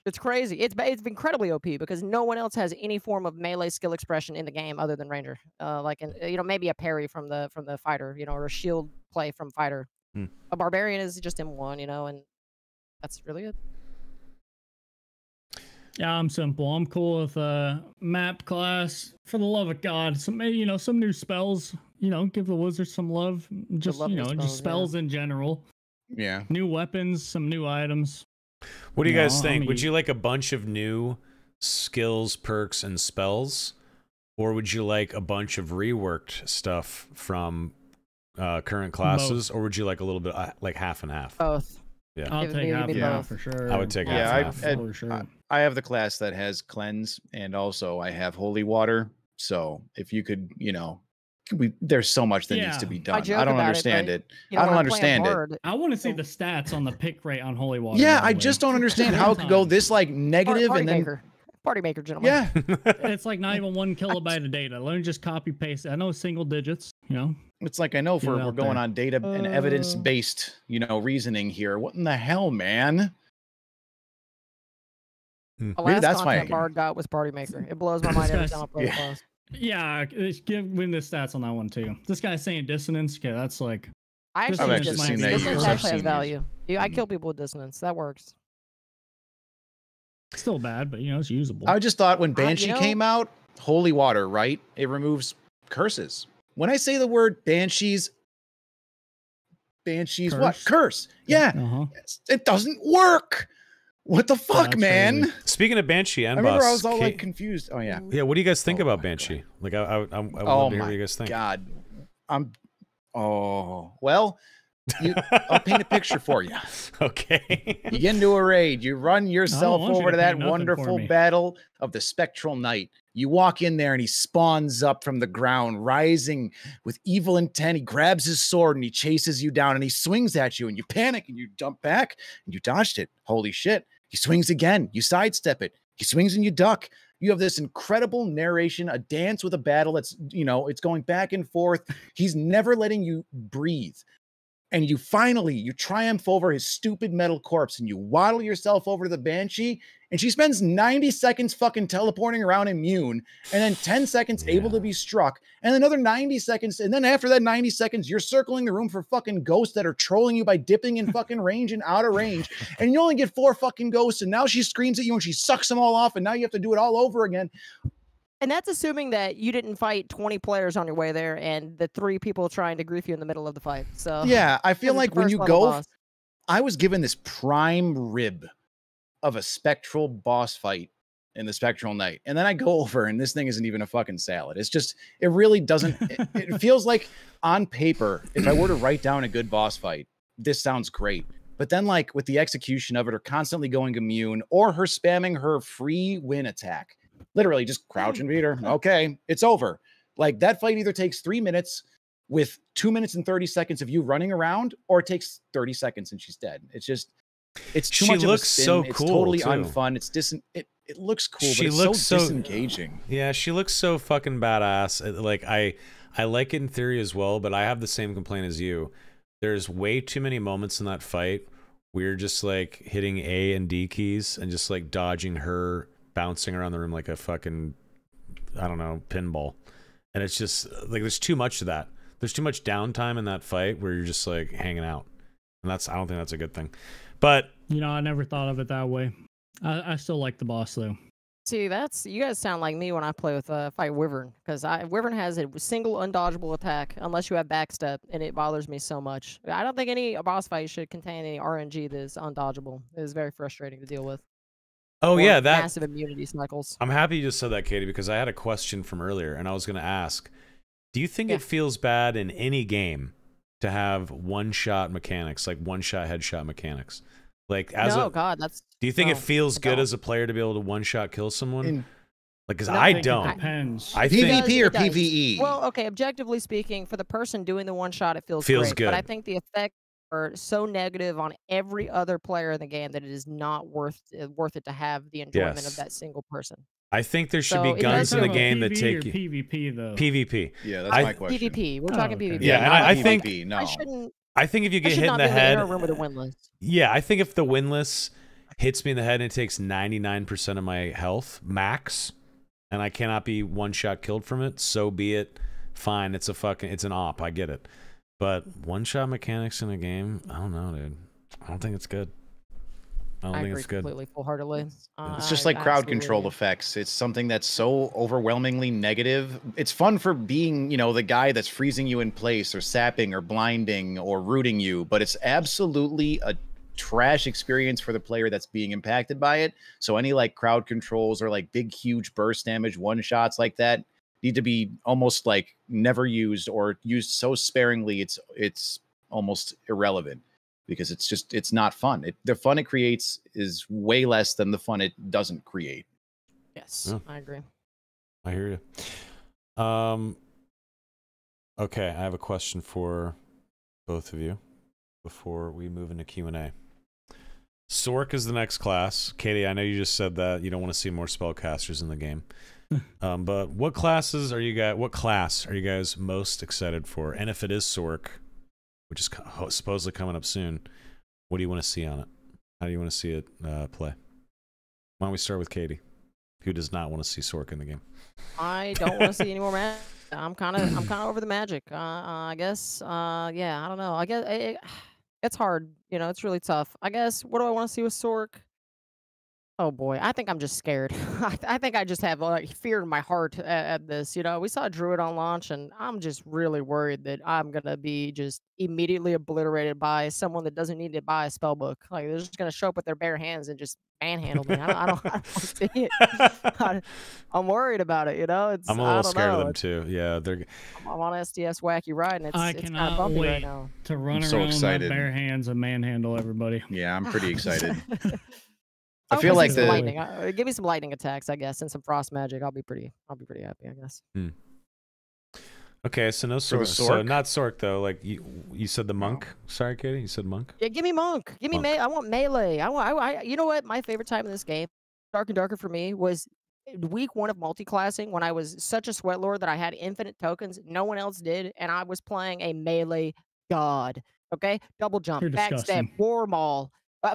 It's crazy. It's incredibly OP because no one else has any form of melee skill expression in the game other than Ranger. Maybe a parry from the fighter, or a shield play from fighter. A barbarian is just M1, and that's really it. Yeah, I'm simple. I'm cool with map class. For the love of God, some new spells. Give the wizards some love. Just just spells in general. Yeah. New weapons, some new items. What do you guys think? Would you like a bunch of new skills, perks, and spells? Or would you like a bunch of reworked stuff from current classes? Both. Or would you like a little bit, like half and half? Both. Yeah. I'll take half and half for sure. I would take half and half. For sure. I have the class that has cleanse, and also I have holy water. So if you could, there's so much that needs to be done. I don't understand it. I don't understand it. I want to see the stats on the pick rate on holy water. Yeah, I just don't understand how it could go this like negative and then party maker, gentlemen. Yeah, it's like not even 1 kilobyte of data. Let me just copy paste. I know single digits. It's like I know we're going on data and evidence based, reasoning here. What in the hell, man? The last content Bard got was party maker. It blows my mind every time I play the Yeah, give the stats on that one too. This guy's saying dissonance. Okay, that's like. I've actually seen that. Dissonance actually has value. I kill people with dissonance. That works. Still bad, but it's usable. I just thought when Banshee came out, holy water, right? It removes curses. When I say the word Banshees, curse? What? Curse. Yeah. It doesn't work. What the fuck, man? Crazy. Speaking of Banshee, TheEndBoss, I remember I was all like confused. Oh yeah. Yeah. What do you guys think about Banshee? God. Like, I would love to hear what you guys think. God. Well, I'll paint a picture for you. Okay. You get into a raid. You run yourself over to that wonderful battle of the Spectral Knight. You walk in there and he spawns up from the ground, rising with evil intent. He grabs his sword and he chases you down and he swings at you and you panic and you jump back and you dodged it. Holy shit. He swings again. You sidestep it. He swings and you duck. You have this incredible narration, a dance with a battle that's, it's going back and forth. He's never letting you breathe. And you triumph over his stupid metal corpse and you waddle yourself over to the Banshee and she spends 90 seconds fucking teleporting around immune and then 10 seconds able to be struck and another 90 seconds. And then after that 90 seconds, you're circling the room for fucking ghosts that are trolling you by dipping in fucking range and out of range. And you only get 4 fucking ghosts. And now she screams at you and she sucks them all off. And now you have to do it all over again. And that's assuming that you didn't fight 20 players on your way there and the 3 people trying to grief you in the middle of the fight. So yeah, I feel like when you go, I was given this prime rib of a spectral boss fight in the Spectral Knight. And then I go over and this thing isn't even a fucking salad. It's just, it really doesn't, it feels like on paper, if I were to write down a good boss fight, this sounds great. But then like with the execution of it or constantly going immune or her spamming her free win attack, literally just crouch and beat her. Okay, it's over. Like that fight either takes 3 minutes with 2 minutes and 30 seconds of you running around, or it takes 30 seconds and she's dead. It's just, it's too much of a spin. So it's cool, totally too. unfun. It's it looks cool, She but it's looks so so disengaging. Yeah, she looks so fucking badass. Like I like it in theory as well, but I have the same complaint as you. There's way too many moments in that fight where you're just like hitting A and D keys and just like dodging her bouncing around the room like a fucking, I don't know, pinball. And it's just like there's too much of that. There's too much downtime in that fight where you're just like hanging out. And I don't think that's a good thing. But I never thought of it that way. I still like the boss though. See, you guys sound like me when I play with fight Wyvern, because Wyvern has a single undodgeable attack unless you have backstep, and it bothers me so much. I don't think any boss fight should contain any RNG that is undodgeable. It is very frustrating to deal with. oh yeah, that massive immunity cycles. I'm happy you just said that, Katie, because I had a question from earlier and I was going to ask, do you think it feels bad in any game to have one-shot mechanics, like one-shot headshot mechanics? Like God, do you think it feels good as a player to be able to one-shot kill someone? Like, because I don't. Depends. I PvP think or PvE? Well, okay, objectively speaking, for the person doing the one shot, it feels great, good. But I think the effects are so negative on every other player in the game that it is not worth it to have the enjoyment of that single person. I think there should So be guns in the game that take you. PvP though. PvP. Yeah, that's my question. PvP. We're talking okay. PvP. Yeah, and I think PvP, no. I think if you get hit in the head, yeah, I think if the windlass hits me in the head and it takes 99% of my health max, and I cannot be one shot killed from it, so be it. Fine, it's an op. I get it, but one shot mechanics in a game, I don't know, dude. I don't think it's good. I think it's good. Completely, full-heartedly. It's just like crowd control effects. It's something that's so overwhelmingly negative. It's fun for being, the guy that's freezing you in place or sapping or blinding or rooting you, but it's absolutely a trash experience for the player that's being impacted by it. So any like crowd controls or like big, huge burst damage one shots like that need to be almost like never used or used so sparingly it's almost irrelevant. Because it's not fun. The fun it creates is way less than the fun it doesn't create. Yes, I agree. I hear you. Okay, I have a question for both of you before we move into Q&A. Sorc is the next class. Katie, I know you just said that you don't want to see more spellcasters in the game. But what class are you guys most excited for? And if it is Sorc, which is supposedly coming up soon, what do you want to see on it? How do you want to see it play? Why don't we start with Katie, who does not want to see Sorc in the game? I don't want to see any more magic. I'm kind of over the magic. I guess. Yeah, I don't know. I guess it's hard. It's really tough. I guess. What do I want to see with Sorc? Oh boy, I think I'm just scared. I think I just have fear in my heart at this. We saw Druid on launch, and I'm just really worried that I'm gonna be just immediately obliterated by someone that doesn't need to buy a spell book. Like they're just gonna show up with their bare hands and just manhandle me. I don't see it. I'm worried about it. It's. I'm a little scared of them too. Yeah, I'm on SDS Wacky Ride, and it's kind of bumpy right now. To run around with bare hands and manhandle everybody. Yeah, I'm pretty excited. I feel like the lightning. Give me some lightning attacks, I guess, and some frost magic. I'll be pretty happy, I guess. Okay, so no For the Sorc. So Sorc? not Sorc though. Like you said the monk. Sorry, Katie. You said monk. Yeah, give me monk. Give me Monk. I want melee. You know what? My favorite time in this game, Dark and Darker for me, was week 1 of multi-classing when I was such a sweat lord that I had infinite tokens. No one else did, and I was playing a melee god. Okay, double jump, You're backstep, disgusting. war maul,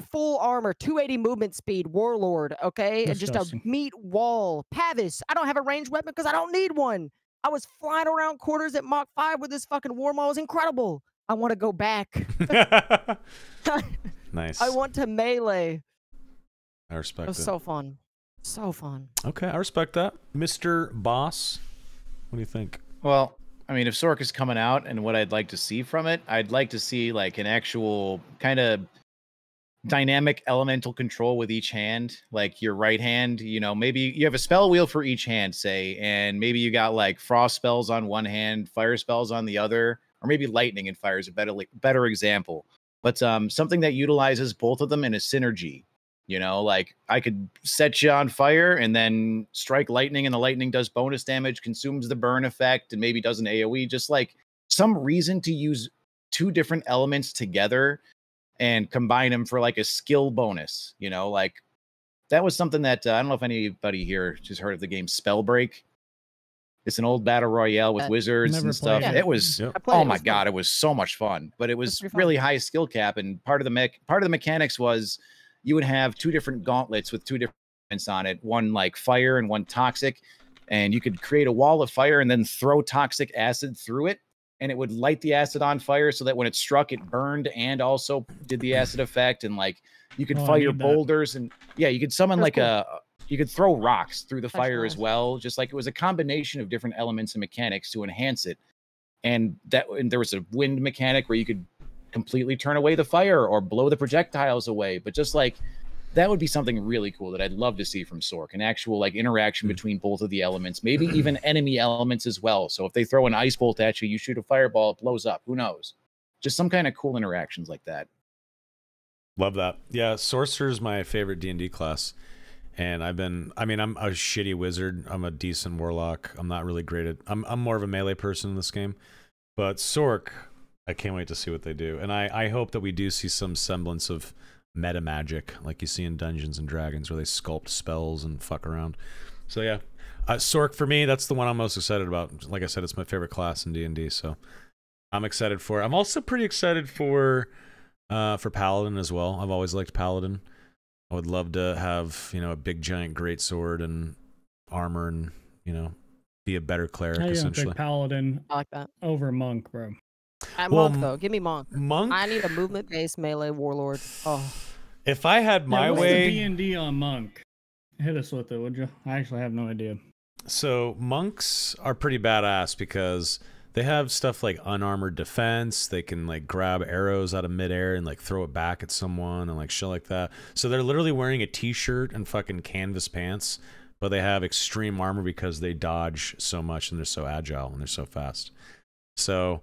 full armor, 280 movement speed, warlord. Okay, and just a Disgusting. meat wall. Pavis. I don't have a ranged weapon because I don't need one. I was flying around quarters at Mach 5 with this fucking war maul. It was incredible. I want to go back. Nice. I want to melee. I respect It was it. so fun. So fun. Okay, I respect that. Mr. Boss, what do you think? Well, I mean, if Sorc is coming out and what I'd like to see from it, I'd like to see like an actual kind of dynamic elemental control with each hand. Like your right hand, you know, maybe you have a spell wheel for each hand, say, and maybe you got like frost spells on one hand, fire spells on the other, or maybe lightning and fire is a better example. But something that utilizes both of them in a synergy. You know, like I could set you on fire and then strike lightning, and the lightning does bonus damage, consumes the burn effect, and maybe does an AoE. Just like some reason to use 2 different elements together and combine them for like a skill bonus. You know, like that was something that I don't know if anybody here just heard of the game Spellbreak. It's an old battle royale with wizards Never and stuff. played it. It was, Yep. I played oh it, my was fun. god, it was so much fun. But it was pretty fun. really high skill cap, and part of the mechanics was you would have 2 different gauntlets with 2 different elements on it, one like fire and one toxic, and you could create a wall of fire and then throw toxic acid through it, and it would light the acid on fire so that when it struck, it burned and also did the acid effect. And like you could Oh, I fire need that. boulders, and yeah, you could summon That's like you could throw rocks through the That's fire as nice. well. Just like it was a combination of different elements and mechanics to enhance it. And there was a wind mechanic where you could completely turn away the fire or blow the projectiles away. But just like that would be something really cool that I'd love to see from Sorc, an actual like interaction between both of the elements, maybe even enemy elements as well. So if they throw an ice bolt at you, you shoot a fireball, it blows up. Who knows? Just some kind of cool interactions like that. Love that. Yeah, Sorcerer's my favorite D&D class. And I'm a shitty wizard. I'm a decent warlock. I'm not really great at... I'm more of a melee person in this game. But Sorc, I can't wait to see what they do. And I hope that we do see some semblance of meta magic like you see in Dungeons and Dragons where they sculpt spells and fuck around. So yeah, Sorc for me, that's the one I'm most excited about. Like I said, it's my favorite class in D&D, so I'm excited for it. I'm also pretty excited for Paladin as well. I've always liked Paladin. I would love to have, a big giant greatsword and armor and, be a better cleric How you gonna essentially. pick Paladin I like that. over Monk, bro? Well, Monk though. Give me monk. Monk, I need a movement-based melee warlord. Oh, if I had my what's way... the D&D on Monk? Hit us with it, would you? I actually have no idea. So monks are pretty badass because they have stuff like unarmored defense. They can like grab arrows out of midair and like throw it back at someone and like shit like that. So they're literally wearing a t-shirt and fucking canvas pants, but they have extreme armor because they dodge so much and they're so agile and they're so fast. So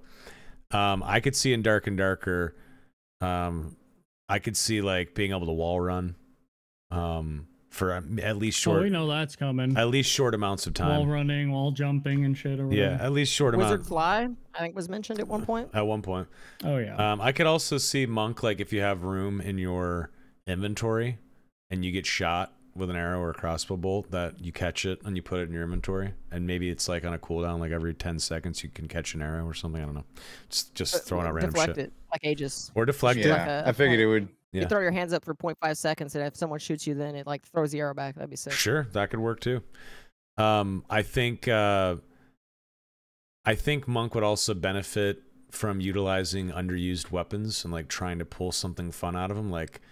I could see in Dark and Darker, I could see like being able to wall run for at least short. Oh, we know that's coming. At least short amounts of time. Wall running, wall jumping, and shit. Or whatever. Yeah, at least short Wizard amount. Fly, I think was mentioned at one point. At one point. Oh yeah. I could also see Monk, like if you have room in your inventory and you get shot with an arrow or a crossbow bolt, that you catch it and you put it in your inventory, and maybe it's like on a cooldown, like every 10 seconds you can catch an arrow or something. I don't know. Just throwing out random Deflect shit. it like Aegis. Or deflect it. Yeah, a I figured point. it would. Yeah. You throw your hands up for 0.5 seconds, and if someone shoots you, then it like throws the arrow back. That'd be sick. Sure, that could work too. I think Monk would also benefit from utilizing underused weapons and like trying to pull something fun out of them, like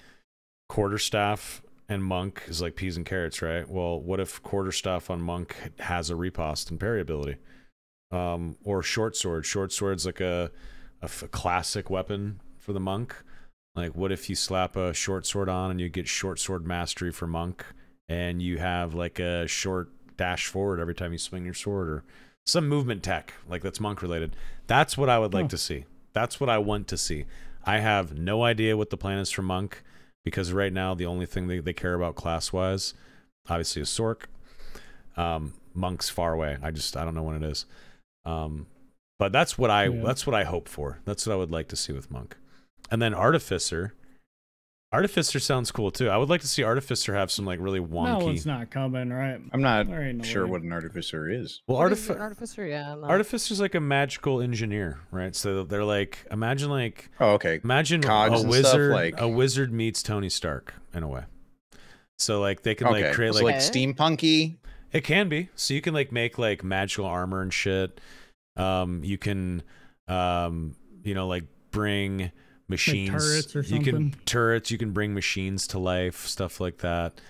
Quarterstaff and Monk is like peas and carrots, right? Well, what if Quarterstaff on Monk has a riposte and parry ability? Or Short Sword. Short Sword's like a classic weapon for the Monk. Like, what if you slap a Short Sword on and you get Short Sword Mastery for Monk, and you have like a short dash forward every time you swing your sword, or some movement tech like that's Monk related? That's what I would like to see. That's what I want to see. I have no idea what the plan is for Monk, because right now the only thing they care about class wise obviously is Sorc. Monk's far away. I don't know when it is. But that's what I hope for. That's what I would like to see with Monk. And then Artificer. Artificer sounds cool too. I would like to see Artificer have some like really wonky. No, it's not coming, right? I'm not No sure way. what an artificer is. Well, What is an artificer, yeah. I'm not- Artificer's like a magical engineer, right? So they're like, imagine Cogs a and wizard, stuff, like- a wizard meets Tony Stark in a way. So like they can like create so like steampunky. it can be. So you can like make like magical armor and shit. You can like bring machines, like turrets or something. You can bring machines to life, stuff like that.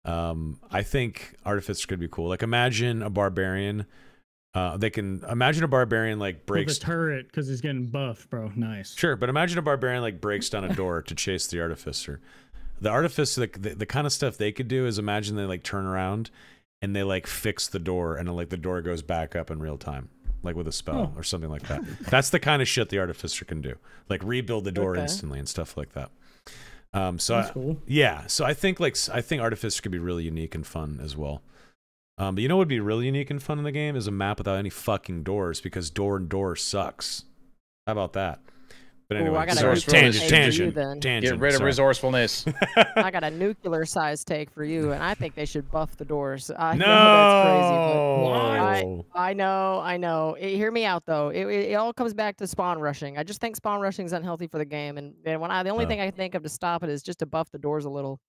I think Artificer could be cool. Like imagine a barbarian. Imagine a barbarian like breaks with a turret because he's getting buffed, bro. Nice. Sure, but imagine a barbarian like breaks down a door to chase the Artificer. The Artificer, the kind of stuff they could do is imagine they like turn around and they like fix the door and like the door goes back up in real time, like with a spell or something like that. That's the kind of shit the Artificer can do, like rebuild the door instantly and stuff like that. That's cool. Yeah, so I think Artificer could be really unique and fun as well. But you know what would be really unique and fun in the game is a map without any fucking doors, because door and door sucks. How about that? But anyway, I got sorry, a tangent. Get rid of resourcefulness. I got a nuclear size take for you, and I think they should buff the doors. I no, know that's crazy, but I know. Hear me out though. It all comes back to spawn rushing. I just think spawn rushing is unhealthy for the game, and the only thing I can think of to stop it is just to buff the doors a little.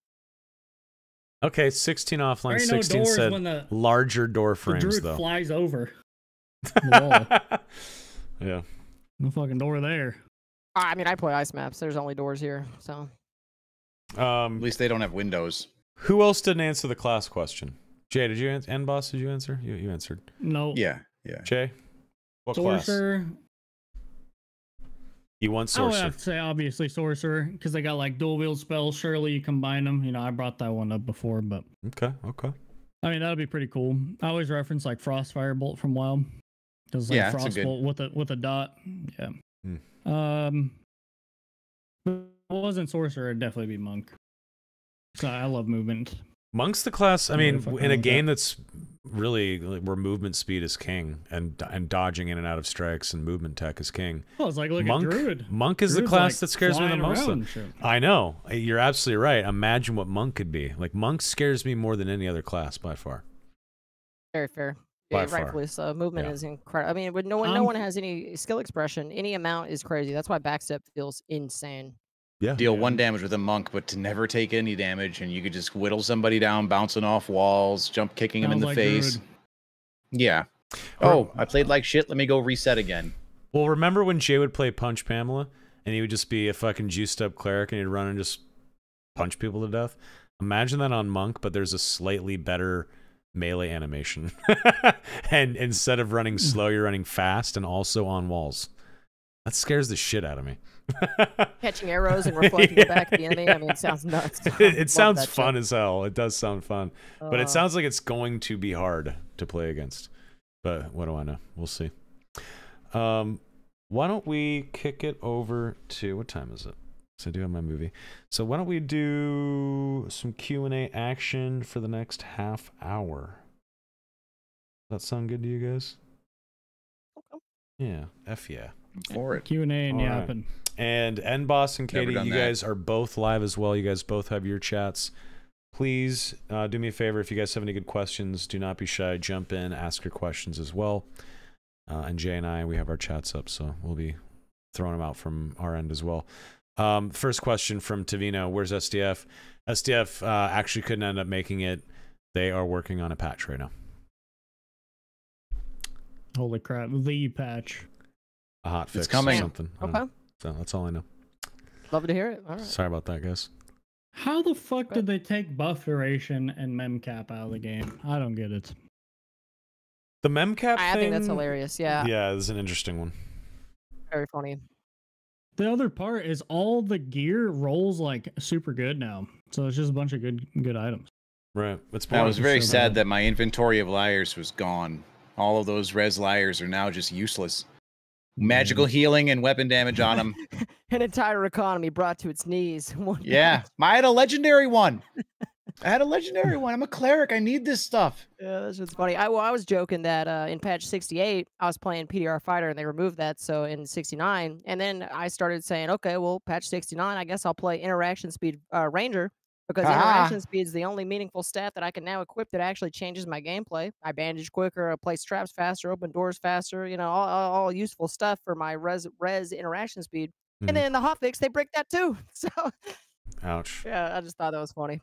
Okay, 16 offline. 16 doors said when the larger door frames druid though. flies over. The wall. Yeah. No fucking door there. I mean, I play ice maps. There's only doors here, so. At least they don't have windows. Who else didn't answer the class question? Jay, did you answer? TheEndBoss, did you answer? You answered. No. Yeah. Jay, what Sorcerer. class? You want I would Sorcerer. have to say obviously Sorcerer because they got like dual wield spells. Surely you combine them. You know, I brought that one up before, but Okay. I mean that'd be pretty cool. I always reference like Frostfire Bolt from WoW. Because like Frostbolt with a dot. Yeah. But if it wasn't Sorcerer, it'd definitely be Monk. So I love movement. Monk's the class. I mean, fucking in a love game that's really like, where movement speed is king and dodging in and out of strikes and movement tech is king. Well, it's like look at Druid. Monk is the Druid's, class like, that scares me the flying most. around and shit. I know. You're absolutely right. Imagine what Monk could be. Like Monk scares me more than any other class by far. Very fair. By Yeah, far. rightfully so. Movement Yeah. is incredible. I mean, when no one has any skill expression, any amount is crazy. That's why backstep feels insane. Yeah. Deal 1 damage with a monk, but to never take any damage, and you could just whittle somebody down, bouncing off walls, jump kicking him in Sounds the like face. Druid. Yeah. Oh, I played like shit. Let me go reset again. Well, remember when Jay would play Punch Pamela and he would just be a fucking juiced up cleric and he'd run and just punch people to death? Imagine that on Monk, but there's a slightly better melee animation. And instead of running slow, you're running fast and also on walls. That scares the shit out of me. Catching arrows and reflecting it back at the enemy. I mean, it sounds nuts. It sounds fun as hell. It does sound fun. But it Uh, sounds like it's going to be hard to play against. But what do I know? We'll see. Why don't we kick it over to, what time is it? So I do have my movie. So why don't we do some Q&A action for the next half hour? Does that sound good to you guys? Yeah, F yeah. For it. Q&A and All right. yapping. And TheEndBoss and Never Katie, done you that. guys are both live as well. You guys both have your chats. Please do me a favor. If you guys have any good questions, do not be shy. Jump in, ask your questions as well. And Jay and I, we have our chats up, so we'll be throwing them out from our end as well. First question from Tavino. Where's SDF? SDF actually couldn't end up making it. They are working on a patch right now. Holy crap. The patch. A hot fix coming. or something. I don't Okay. know. So that's all I know. Love to hear it. All right. Sorry about that, guys. How the fuck did they take buff duration and memcap out of the game? I don't get it. The memcap I thing. think that's hilarious. Yeah. Yeah, this is an interesting one. Very funny. The other part is all the gear rolls like super good now. So it's just a bunch of good items. Right. It's I was very so sad bad. that my inventory of liars was gone. All of those res liars are now just useless. Magical healing and weapon damage on them. An entire economy brought to its knees. Yeah, I had a legendary one. I had a legendary one. I'm a cleric. I need this stuff. Yeah, that's just funny. I was joking that in patch 68, I was playing PDR Fighter and they removed that. So in 69, and then I started saying, okay, well, patch 69, I guess I'll play interaction speed Ranger because Ah, interaction speed is the only meaningful stat that I can now equip that actually changes my gameplay. I bandage quicker, I place traps faster, open doors faster, you know, all useful stuff for my res interaction speed. And then in the hotfix, they break that too. So Ouch. yeah, I just thought that was funny.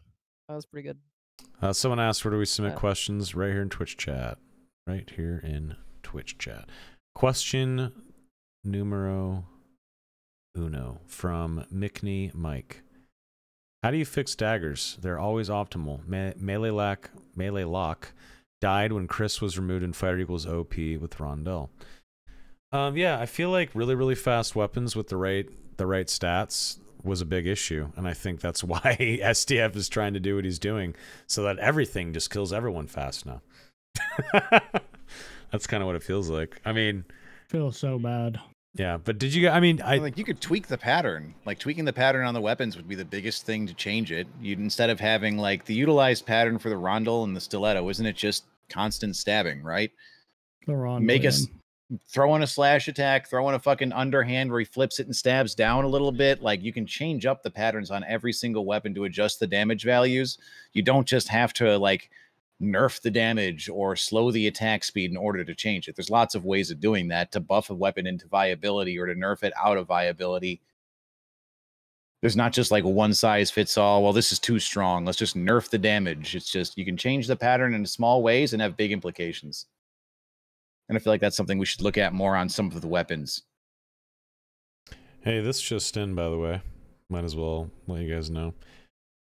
That was pretty good. Someone asked, where do we submit Yeah. questions? Right here in Twitch chat. Right here in Twitch chat. Question numero uno from Mickney Mike. How do you fix daggers? They're always optimal. Melee lock died when Chris was removed in Fighter equals OP with Rondell. Yeah, I feel like really fast weapons with the right stats was a big issue, and I think that's why SDF is trying to do what he's doing, so that everything just kills everyone fast now. That's kind of what it feels like. I mean, Feels so bad. yeah, but did you? I mean, like you could tweak the pattern. Like tweaking the pattern on the weapons would be the biggest thing to change it. You'd instead of having like the utilized pattern for the rondel and the stiletto, isn't it just constant stabbing, right? The wrong Make way us in. throw in a slash attack, throw in a fucking underhand where he flips it and stabs down a little bit. Like you can change up the patterns on every single weapon to adjust the damage values. You don't just have to like nerf the damage or slow the attack speed in order to change it. There's lots of ways of doing that to buff a weapon into viability or to nerf it out of viability. There's not just like one size fits all. Well, this is too strong. Let's just nerf the damage. It's just you can change the pattern in small ways and have big implications. And I feel like that's something we should look at more on some of the weapons. hey, this just in, by the way. Might as well let you guys know.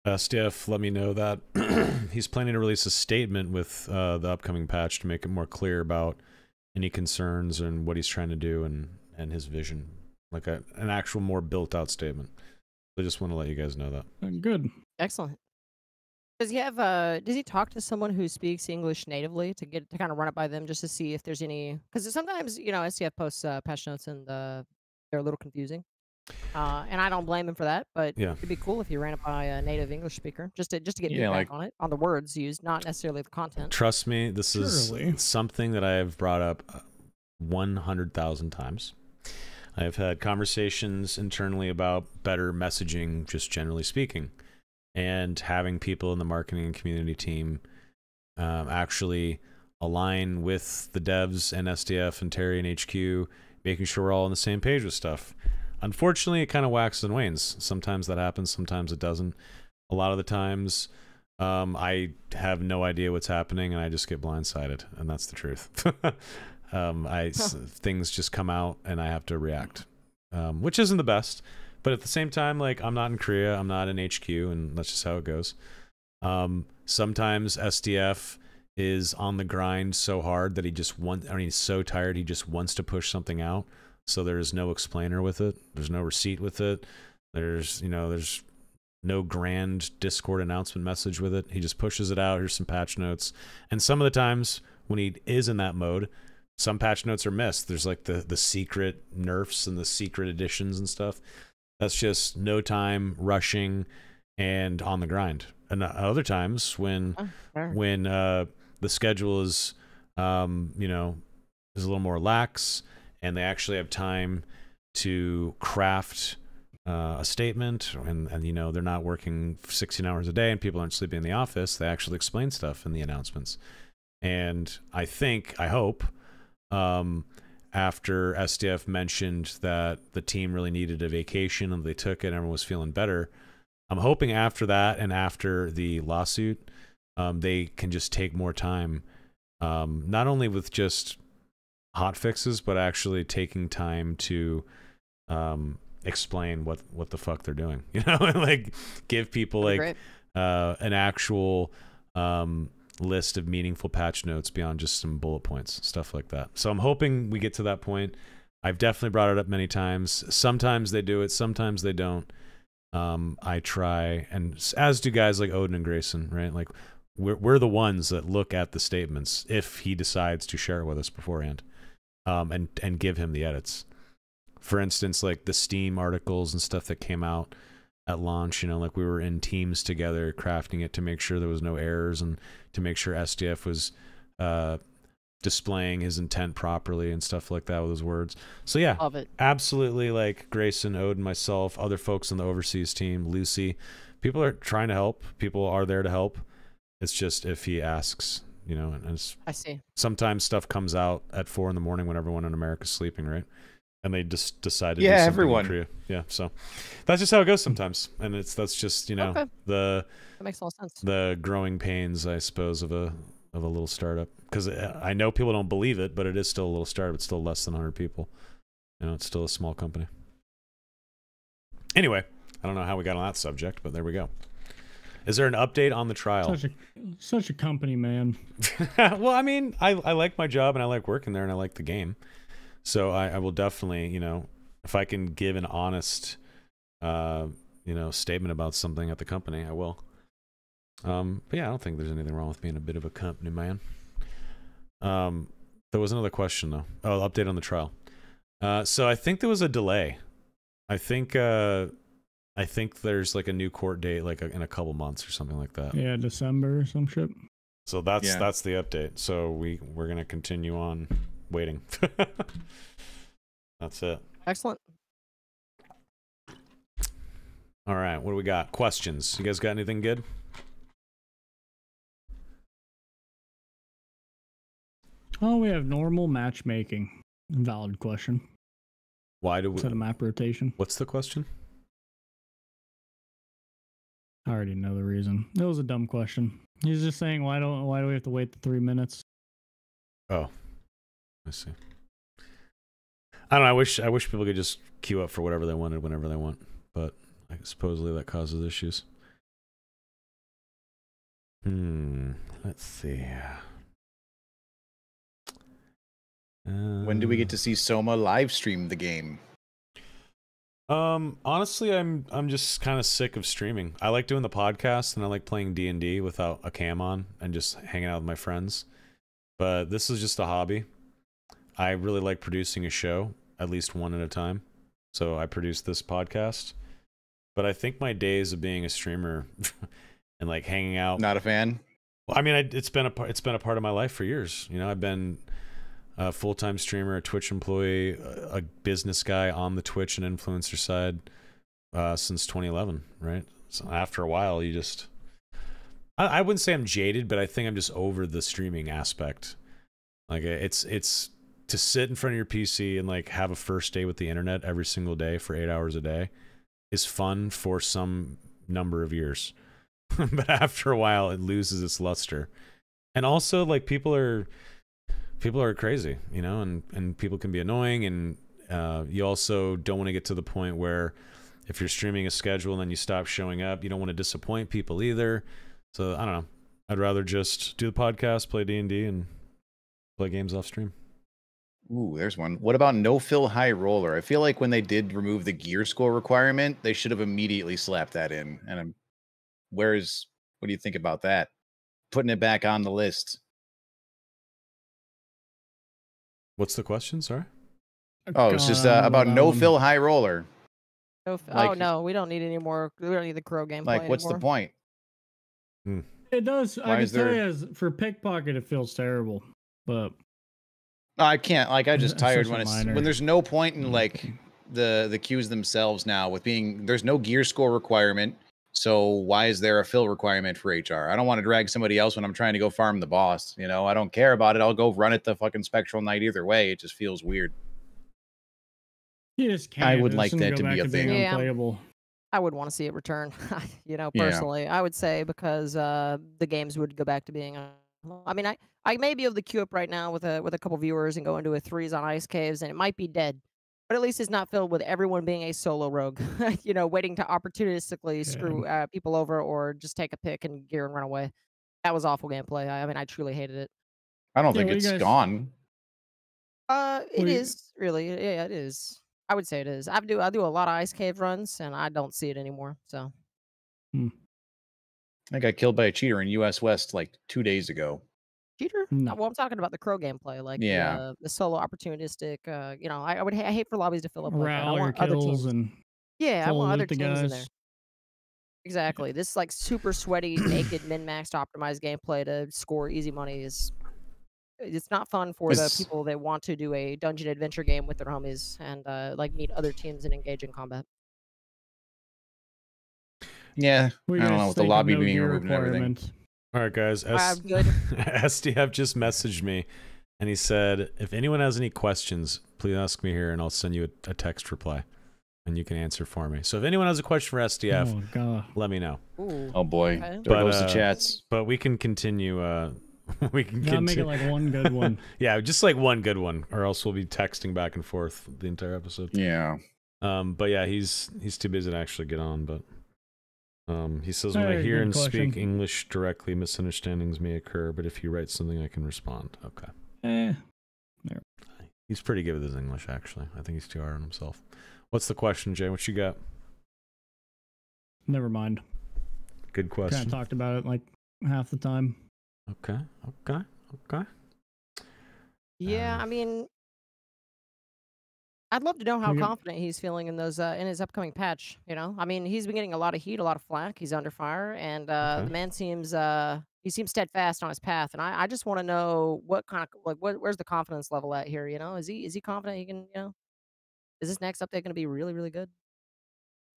SDF let me know that he's planning to release a statement with the upcoming patch to make it more clear about any concerns and what he's trying to do and his vision. Like an actual more built-out statement. I just want to let you guys know that. Good. Excellent. Does he have does he talk to someone who speaks English natively to kind of run it by them just to see if there's any, because sometimes, you know, STF posts patch notes and they're a little confusing. And I don't blame him for that, but Yeah. it'd be cool if he ran it by a native English speaker just to get Yeah, feedback like- on it, on the words used, not necessarily the content. Trust me, this Surely. is something that I have brought up 100,000 times. I have had conversations internally about better messaging, just generally speaking, and having people in the marketing and community team actually align with the devs and SDF and Terry and HQ, making sure we're all on the same page with stuff. Unfortunately, it kind of waxes and wanes. Sometimes that happens, sometimes it doesn't. A lot of the times, I have no idea what's happening and I just get blindsided, and that's the truth. Things just come out and I have to react, which isn't the best. But at the same time, like, I'm not in Korea, I'm not in HQ, and that's just how it goes. Sometimes SDF is on the grind so hard that he's so tired he just wants to push something out. So there's no explainer with it. There's no receipt with it. There's no grand Discord announcement message with it. He just pushes it out. Here's some patch notes. And some of the times when he is in that mode, some patch notes are missed. There's like the secret nerfs and the secret additions and stuff. That's just no time, rushing, and on the grind. And other times when the schedule is is a little more lax and they actually have time to craft a statement and they're not working 16 hours a day and people aren't sleeping in the office, they actually explain stuff in the announcements. And I hope after SDF mentioned that the team really needed a vacation and they took it and everyone was feeling better, I'm hoping after that and after the lawsuit, they can just take more time, not only with just hot fixes, but actually taking time to explain what the fuck they're doing, and like give people like an actual list of meaningful patch notes beyond just some bullet points, stuff like that. So I'm hoping we get to that point. I've definitely brought it up many times. Sometimes they do it, sometimes they don't. I try, and as do guys like Odin and Grayson, right? Like we're the ones that look at the statements if he decides to share it with us beforehand, and give him the edits. For instance, like the Steam articles and stuff that came out at launch. You know, like we were in teams together crafting it to make sure there was no errors and to make sure SDF was displaying his intent properly and stuff like that with his words. So yeah, Love it. absolutely. Like Grayson, Odin, myself, other folks on the overseas team, Lucy, people are trying to help. People are there to help. It's just if he asks, you know, and it's, I see. sometimes stuff comes out at 4 a.m. when everyone in America's sleeping, right? And they just decide to Yeah, do something everyone. creative. Yeah, so that's just how it goes sometimes, and that's just, you know, Okay. the That makes a lot of sense. the growing pains, I suppose, of a little startup. Because I know people don't believe it, but it is still a little startup. It's still less than 100 people. You know, it's still a small company. Anyway, I don't know how we got on that subject, but there we go. Is there an update on the trial? Such a company, man. Well, I mean, I like my job and I like working there and I like the game. So I will definitely, you know, if I can give an honest, you know, statement about something at the company, I will. But yeah, I don't think there's anything wrong with being a bit of a company man. There was another question though. Oh, update on the trial. So I think there was a delay. I think there's like a new court date, like in a couple months or something like that. Yeah, December or some shit. So that's the update. So we're gonna continue on waiting. That's it. Excellent. All right, what do we got? Questions. You guys got anything good? Oh, we have normal matchmaking. Valid question. Why do we? Instead of map rotation. What's the question? I already know the reason. It was a dumb question. He's just saying, why do we have to wait the 3 minutes? Oh, I see. I don't know. I wish people could just queue up for whatever they wanted whenever they want, but supposedly that causes issues. Let's see. When do we get to see Soma live stream the game? Honestly, I'm just kind of sick of streaming. I like doing the podcast and I like playing D&D without a cam on and just hanging out with my friends. But this is just a hobby. I really like producing a show, at least one at a time. So I produce this podcast. But I think my days of being a streamer and like hanging out. Not a fan. Well, I mean, it's been a part of my life for years. You know, I've been a full-time streamer, a Twitch employee, a business guy on the Twitch and influencer side since 2011, right? So after a while, you just... I wouldn't say I'm jaded, but I think I'm just over the streaming aspect. Like, it's to sit in front of your PC and like have a first day with the internet every single day for 8 hours a day is fun for some number of years. But after a while, it loses its luster. And also, like, people are crazy, you know, and people can be annoying, and you also don't want to get to the point where if you're streaming a schedule and then you stop showing up, you don't want to disappoint people either. So I don't know. I'd rather just do the podcast, play D&D, and play games off stream. Ooh, there's one. What about no fill high roller? I feel like when they did remove the gear score requirement, they should have immediately slapped that in. And what do you think about that? Putting it back on the list. What's the question? Sorry. Oh, it's just about no fill high roller. Oh Like- no, we don't need any more. We don't need the crow gameplay Like, what's the anymore. point? It does. Why I can is tell there- you, as for pickpocket, it feels terrible. But No, I can't. Like, I just It's tired such a when minor- when there's no point in like the queues themselves now with being there's no gear score requirement. So why is there a fill requirement for HR? I don't want to drag somebody else when I'm trying to go farm the boss. You know, I don't care about it. I'll go run it the fucking Spectral Knight either way. It just feels weird. you just can't. I would It's like gonna that go to be back a being thing. Yeah. unplayable. I would want to see it return. You know, Yeah. personally, I would say because the games would go back to being. I mean, I may be able to queue up right now with a couple viewers and go into a threes on ice caves, and it might be dead, but at least it's not filled with everyone being a solo rogue. You know, waiting to opportunistically screw people over or just take a pick and gear and run away. That was awful gameplay. I mean, I truly hated it. I don't Yeah, think what do it's you guys- gone. It What do you- is really. Yeah, it is. I would say it is. I do a lot of ice cave runs, and I don't see it anymore. So I got killed by a cheater in US West like 2 days ago. cheater. No. Well, I'm talking about the crow gameplay, like Yeah. the solo opportunistic. You know, I hate for lobbies to fill up like that. I Route all your want other kills teams. and Yeah, I full want other loot the teams in there. guys. Exactly. This like super sweaty, naked, min-maxed, optimized gameplay to score easy money is it's not fun for the It's, people that want to do a dungeon adventure game with their homies and like meet other teams and engage in combat. yeah, What do I you don't know guys with the think of lobby no being gear removed and everything. requirement? All right, guys. Good. SDF just messaged me, and he said, if anyone has any questions, please ask me here, and I'll send you a text reply, and you can answer for me. So if anyone has a question for SDF, Oh god. let me know. Ooh. Oh boy, Okay. there goes the chats. But we can continue. We can Gotta make continue. it like one good one. Yeah, just like one good one, or else we'll be texting back and forth the entire episode. Yeah. But yeah, he's too busy to actually get on. But he says, when I Alright, hear good and speak question. English directly, misunderstandings may occur. But if you write something, I can respond. Okay. He's pretty good with his English, actually. I think he's too hard on himself. What's the question, Jay? What you got? Never mind. Good Kind question. of talked about it like half the time. Okay. Yeah, I mean, I'd love to know how We get- confident he's feeling in those in his upcoming patch. You know, I mean, he's been getting a lot of heat, a lot of flack. He's under fire, and Okay. the man seems he seems steadfast on his path. And I just want to know what kind of like where's the confidence level at here? You know, is he confident he can? You know, is this next update going to be really really good?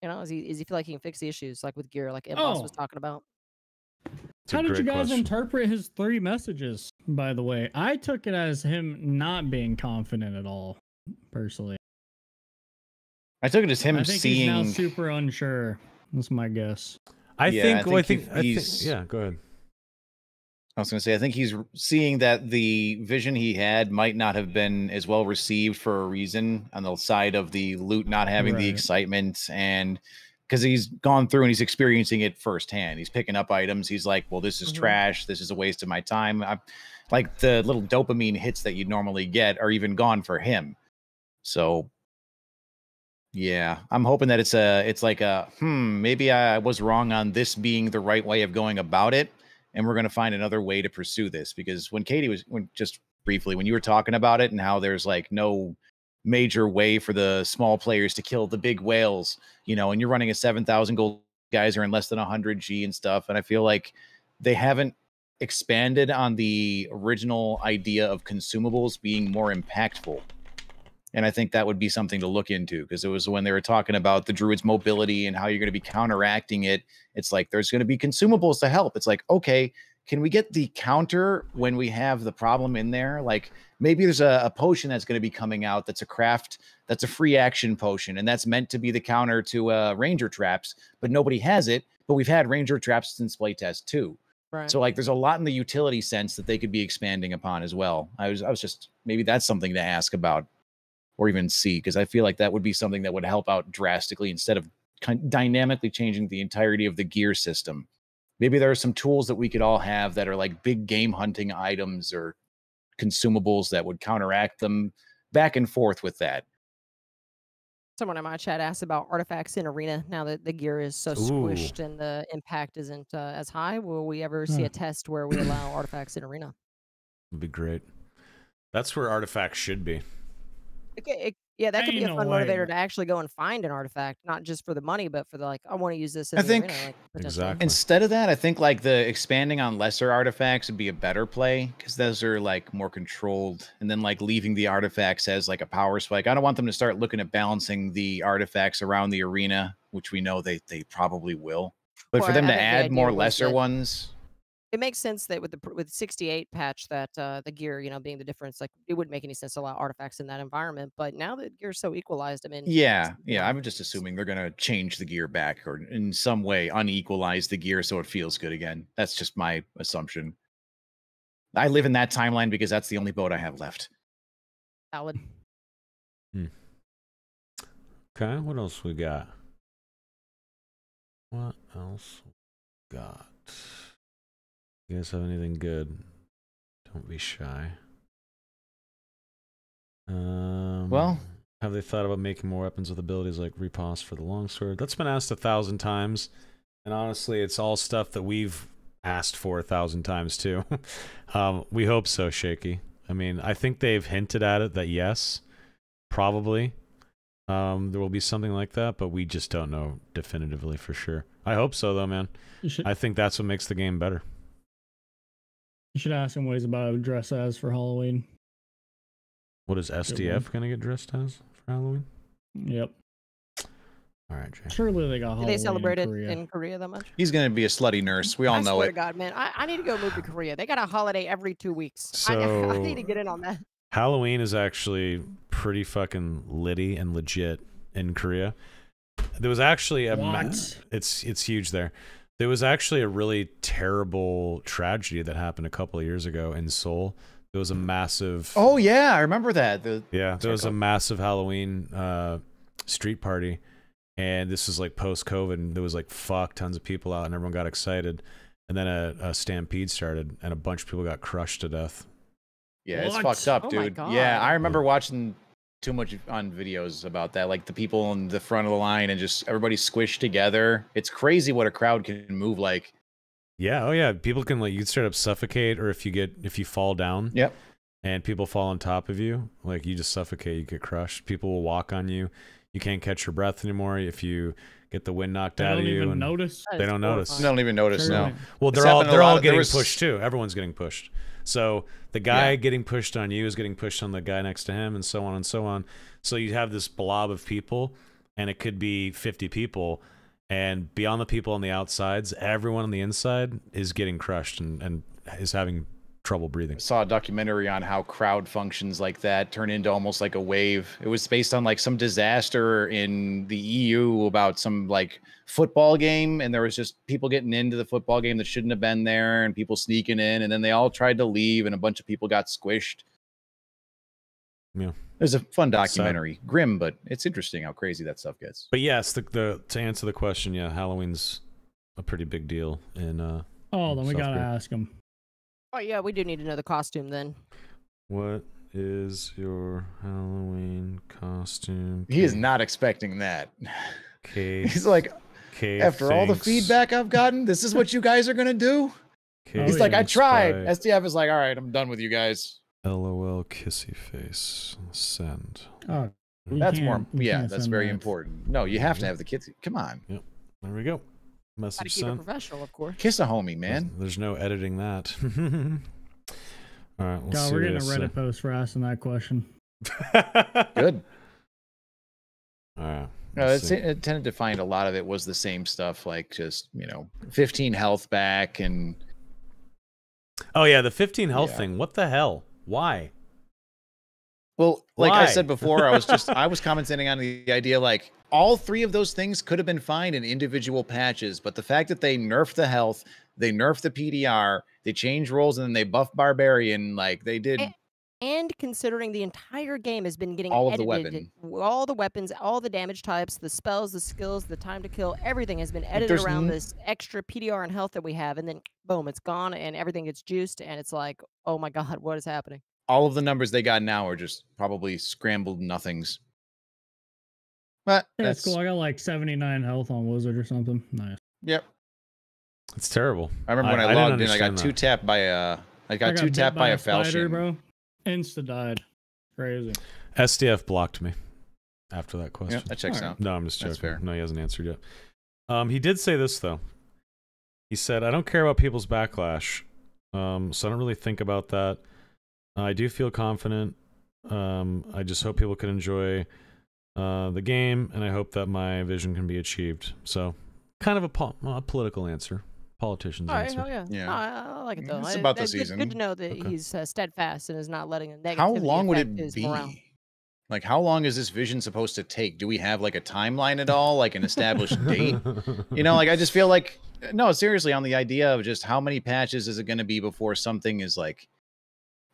You know, is he feel like he can fix the issues like with gear, like TheEndBoss was Oh. talking about? It's a How did you great guys question. interpret his 3 messages, by the way? I took it as him not being confident at all, personally. I took it as him I think he's now seeing. super unsure. That's my guess. I Yeah, think. Well, I think. he's. Yeah. Go ahead. I was going to say, I think he's seeing that the vision he had might not have been as well received for a reason on the side of the loot not having the Right. excitement, and because he's gone through and he's experiencing it firsthand. He's picking up items. He's like, well, this is Mhm. trash. This is a waste of my time. Like the little dopamine hits that you'd normally get are even gone for him. So yeah, I'm hoping that it's like a maybe I was wrong on this being the right way of going about it, and we're gonna find another way to pursue this. Because when Katie was just briefly when you were talking about it and how there's like no major way for the small players to kill the big whales, you know, and you're running a 7,000 gold guys are in less than 100 G and stuff, and I feel like they haven't expanded on the original idea of consumables being more impactful. And I think that would be something to look into, because it was when they were talking about the druid's mobility and how you're going to be counteracting it. It's like there's going to be consumables to help. It's like, okay, can we get the counter when we have the problem in there? Like maybe there's a potion that's going to be coming out that's a craft, that's a free action potion, and that's meant to be the counter to ranger traps, but nobody has it. But we've had ranger traps since playtest 2. Right. So like there's a lot in the utility sense that they could be expanding upon as well. I was just maybe that's something to ask about. Or even see, because I feel like that would be something that would help out drastically instead of dynamically changing the entirety of the gear system. Maybe there are some tools that we could all have that are like big game hunting items or consumables that would counteract them back and forth with that. Someone in my chat asked about artifacts in arena. Now that the gear is so squished and the impact isn't as high, will we ever see a test where we allow artifacts in arena? Would be great. That's where artifacts should be. Yeah, that could be a Ain't fun no way. motivator to actually go and find an artifact, not just for the money, but for the like, I want to use this in I the think- arena. Like, potentially. Exactly. Instead of that, I think like the expanding on lesser artifacts would be a better play, because those are like more controlled, and then like leaving the artifacts as like a power spike. I don't want them to start looking at balancing the artifacts around the arena, which we know they probably will. But for Well, them I to think the add idea more was lesser that- ones, It makes sense that with 68 patch that the gear, you know, being the difference, like it wouldn't make any sense to allow artifacts in that environment. But now that gear's so equalized, I mean, yeah, I'm just assuming they're gonna change the gear back or in some way unequalize the gear so it feels good again. That's just my assumption. I live in that timeline because that's the only boat I have left. valid. Okay, what else we got? What else we got? You guys have anything good? Don't be shy. Well, have they thought about making more weapons with abilities like riposte for the longsword? That's been asked 1,000 times, and honestly, it's all stuff that we've asked for 1,000 times too. We hope so, Shaky. I mean, I think they've hinted at it that yes, probably. there will be something like that, but we just don't know definitively for sure. I hope so, though, man. I think that's what makes the game better. You should ask him what he's about to dress as for Halloween. What is SDF going to get dressed as for Halloween? Yep. All right, Jay. Surely they got Halloween. Do they celebrate in it Korea. in Korea that much? He's gonna be a slutty nurse. We all I know swear it. to God, man, I need to go move to Korea. They got a holiday every 2 weeks. I So need to get in on that. Halloween is actually pretty fucking litty and legit in Korea. There was actually a it's huge there. There was actually a really terrible tragedy that happened a couple of years ago in Seoul. There was a massive Oh yeah, I remember that. there was a massive Halloween street party, and this was like post-COVID, and there was like tons of people out, and everyone got excited, and then a stampede started, and a bunch of people got crushed to death. Yeah, it's What? fucked up, Oh my dude. God. Yeah, I remember watching too much on videos about that, like the people in the front of the line and just everybody squished together. It's crazy what a crowd can move like. Yeah, oh yeah, people can you straight up suffocate, or if you fall down. Yep. And people fall on top of you, like you just suffocate, you get crushed. People will walk on you. You can't catch your breath anymore if you get the wind knocked out of you. They don't even and notice. They don't notice. I don't even notice now. Well, It's they're happened a all lot. There getting was- pushed too. Everyone's getting pushed. So the guy getting pushed on you is getting pushed on the guy next to him, and so on and so on. So you have this blob of people, and it could be 50 people, and beyond the people on the outsides, everyone on the inside is getting crushed and is having trouble breathing. I saw a documentary on how crowd functions like that turn into almost like a wave. It was based on like some disaster in the EU about some like football game, and there was just people getting into the football game that shouldn't have been there, and people sneaking in, and then they all tried to leave, and a bunch of people got squished. Yeah. It was a fun documentary. Grim, but it's interesting how crazy that stuff gets. But yes, to answer the question, yeah, Halloween's a pretty big deal in Oh, then we South gotta Korea. ask him. Oh yeah, we do need to know the costume then. What is your Halloween costume? He is not expecting that. K. He's like, K. after all the thinks feedback I've gotten, this is what you guys are gonna do? K He's like, I thinks tried. by SDF is like, all right, I'm done with you guys. LOL kissy face. Send. Oh, we That's can't- more, we yeah, can't that's send very that. important. No, you have to have the kids. Come on, There we go. Gotta Message keep it sent. professional, of course. kiss a homie, man. There's no editing that. All right, we'll God, see we're what getting a they say. Reddit post for asking that question. Good. All right. No, let's see. it tended to find a lot of it was the same stuff, like just 15 health back and Oh yeah, the 15 health Yeah. thing. What the hell? Why? well, like I Why? said before, I was commenting on the idea like all three of those things could have been fine in individual patches, but the fact that they nerfed the health, they nerfed the PDR, they changed roles, and then they buffed Barbarian, like they did. And considering the entire game has been getting All of the edited, all the weapons, all the damage types, the spells, the skills, the time to kill, everything has been edited there's around n- this extra PDR and health that we have, and then boom, it's gone, and everything gets juiced, and it's like, oh my god, what is happening? All of the numbers they got now are just probably scrambled nothings. But Yeah, that's that's cool. I got like 79 health on Wizard or something. Nice. Yep. It's terrible. I remember when I didn't logged in, I got understand two that. tapped by a. I got two bit tapped by a spider, falchion. bro. Insta died. Crazy. SDF blocked me after that question. Yeah, that checks Alright. out. No, I'm just joking. That's fair. No, he hasn't answered yet. He did say this though. He said, "I don't care about people's backlash, so I don't really think about that. I do feel confident. I just hope people can enjoy the game, and I hope that my vision can be achieved." So, kind of a political answer, politician's All right, answer. hell yeah. Yeah. No, I like it though. It's about the That's season. Good to know that Okay. he's steadfast and is not letting a negativity How long would affect it his be? morale. Like, how long is this vision supposed to take? Do we have like a timeline at all, like an established date? Like I just feel like no, seriously, on the idea of just how many patches is it going to be before something is like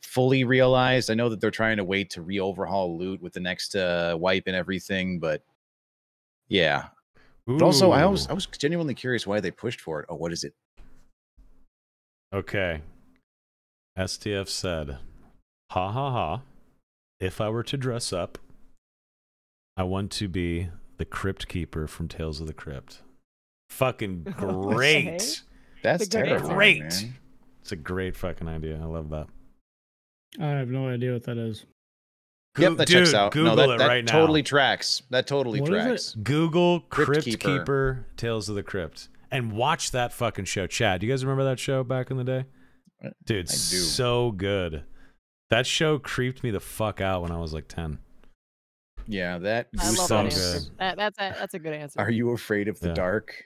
fully realized. I know that they're trying to wait to re-overhaul loot with the next wipe and everything, but yeah. But also, I Ooh. was genuinely curious why they pushed for it. Oh, what is it? Okay. STF said, "Ha ha ha. If I were to dress up, I want to be the Crypt Keeper from Tales of the Crypt." Fucking great. Okay. That's It's a good terrifying, answer. Great. man. It's a great fucking idea. I love that. I have no idea what that is. Yep, that Dude, checks out. Google no, it that right now. totally tracks. That totally What is tracks. Google Crypt Crypt Keeper. Keeper Tales of the Crypt and watch that fucking show. Chad, do you guys remember that show back in the day? Dude, I do. so good. That show creeped me the fuck out when I was like 10. Yeah, that I love so that goosebumps. answer. good. That's a good answer. Are you afraid of the Yeah. dark?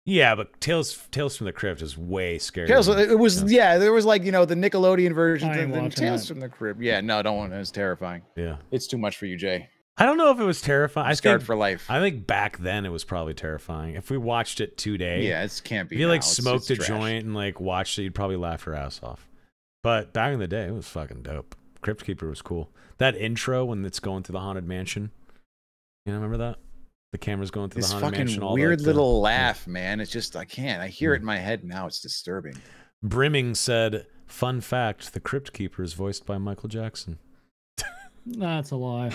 Yeah, but Tales from the Crypt is way scarier. Tales. than- It was there was like the Nickelodeon version I ain't than watching Tales that. from the Crypt. Yeah, no, don't want it. It's terrifying. Yeah. It's too much for you, Jay. I don't know if it was terrifying. I'm scarred for life. I think back then it was probably terrifying. If we watched it today, Yeah, it can't be. if you like now. smoked it's a trash. joint and like watched it, you'd probably laugh your ass off. But back in the day, it was fucking dope. Crypt Keeper was cool. That intro when it's going through the haunted mansion. You know, remember that? The camera's going through This the haunted mansion. fucking all weird the- little laugh, man. It's just I can't. I hear it in my head now. It's disturbing. Brimming said, "Fun fact: the Crypt Keeper is voiced by Michael Jackson." That's a lie.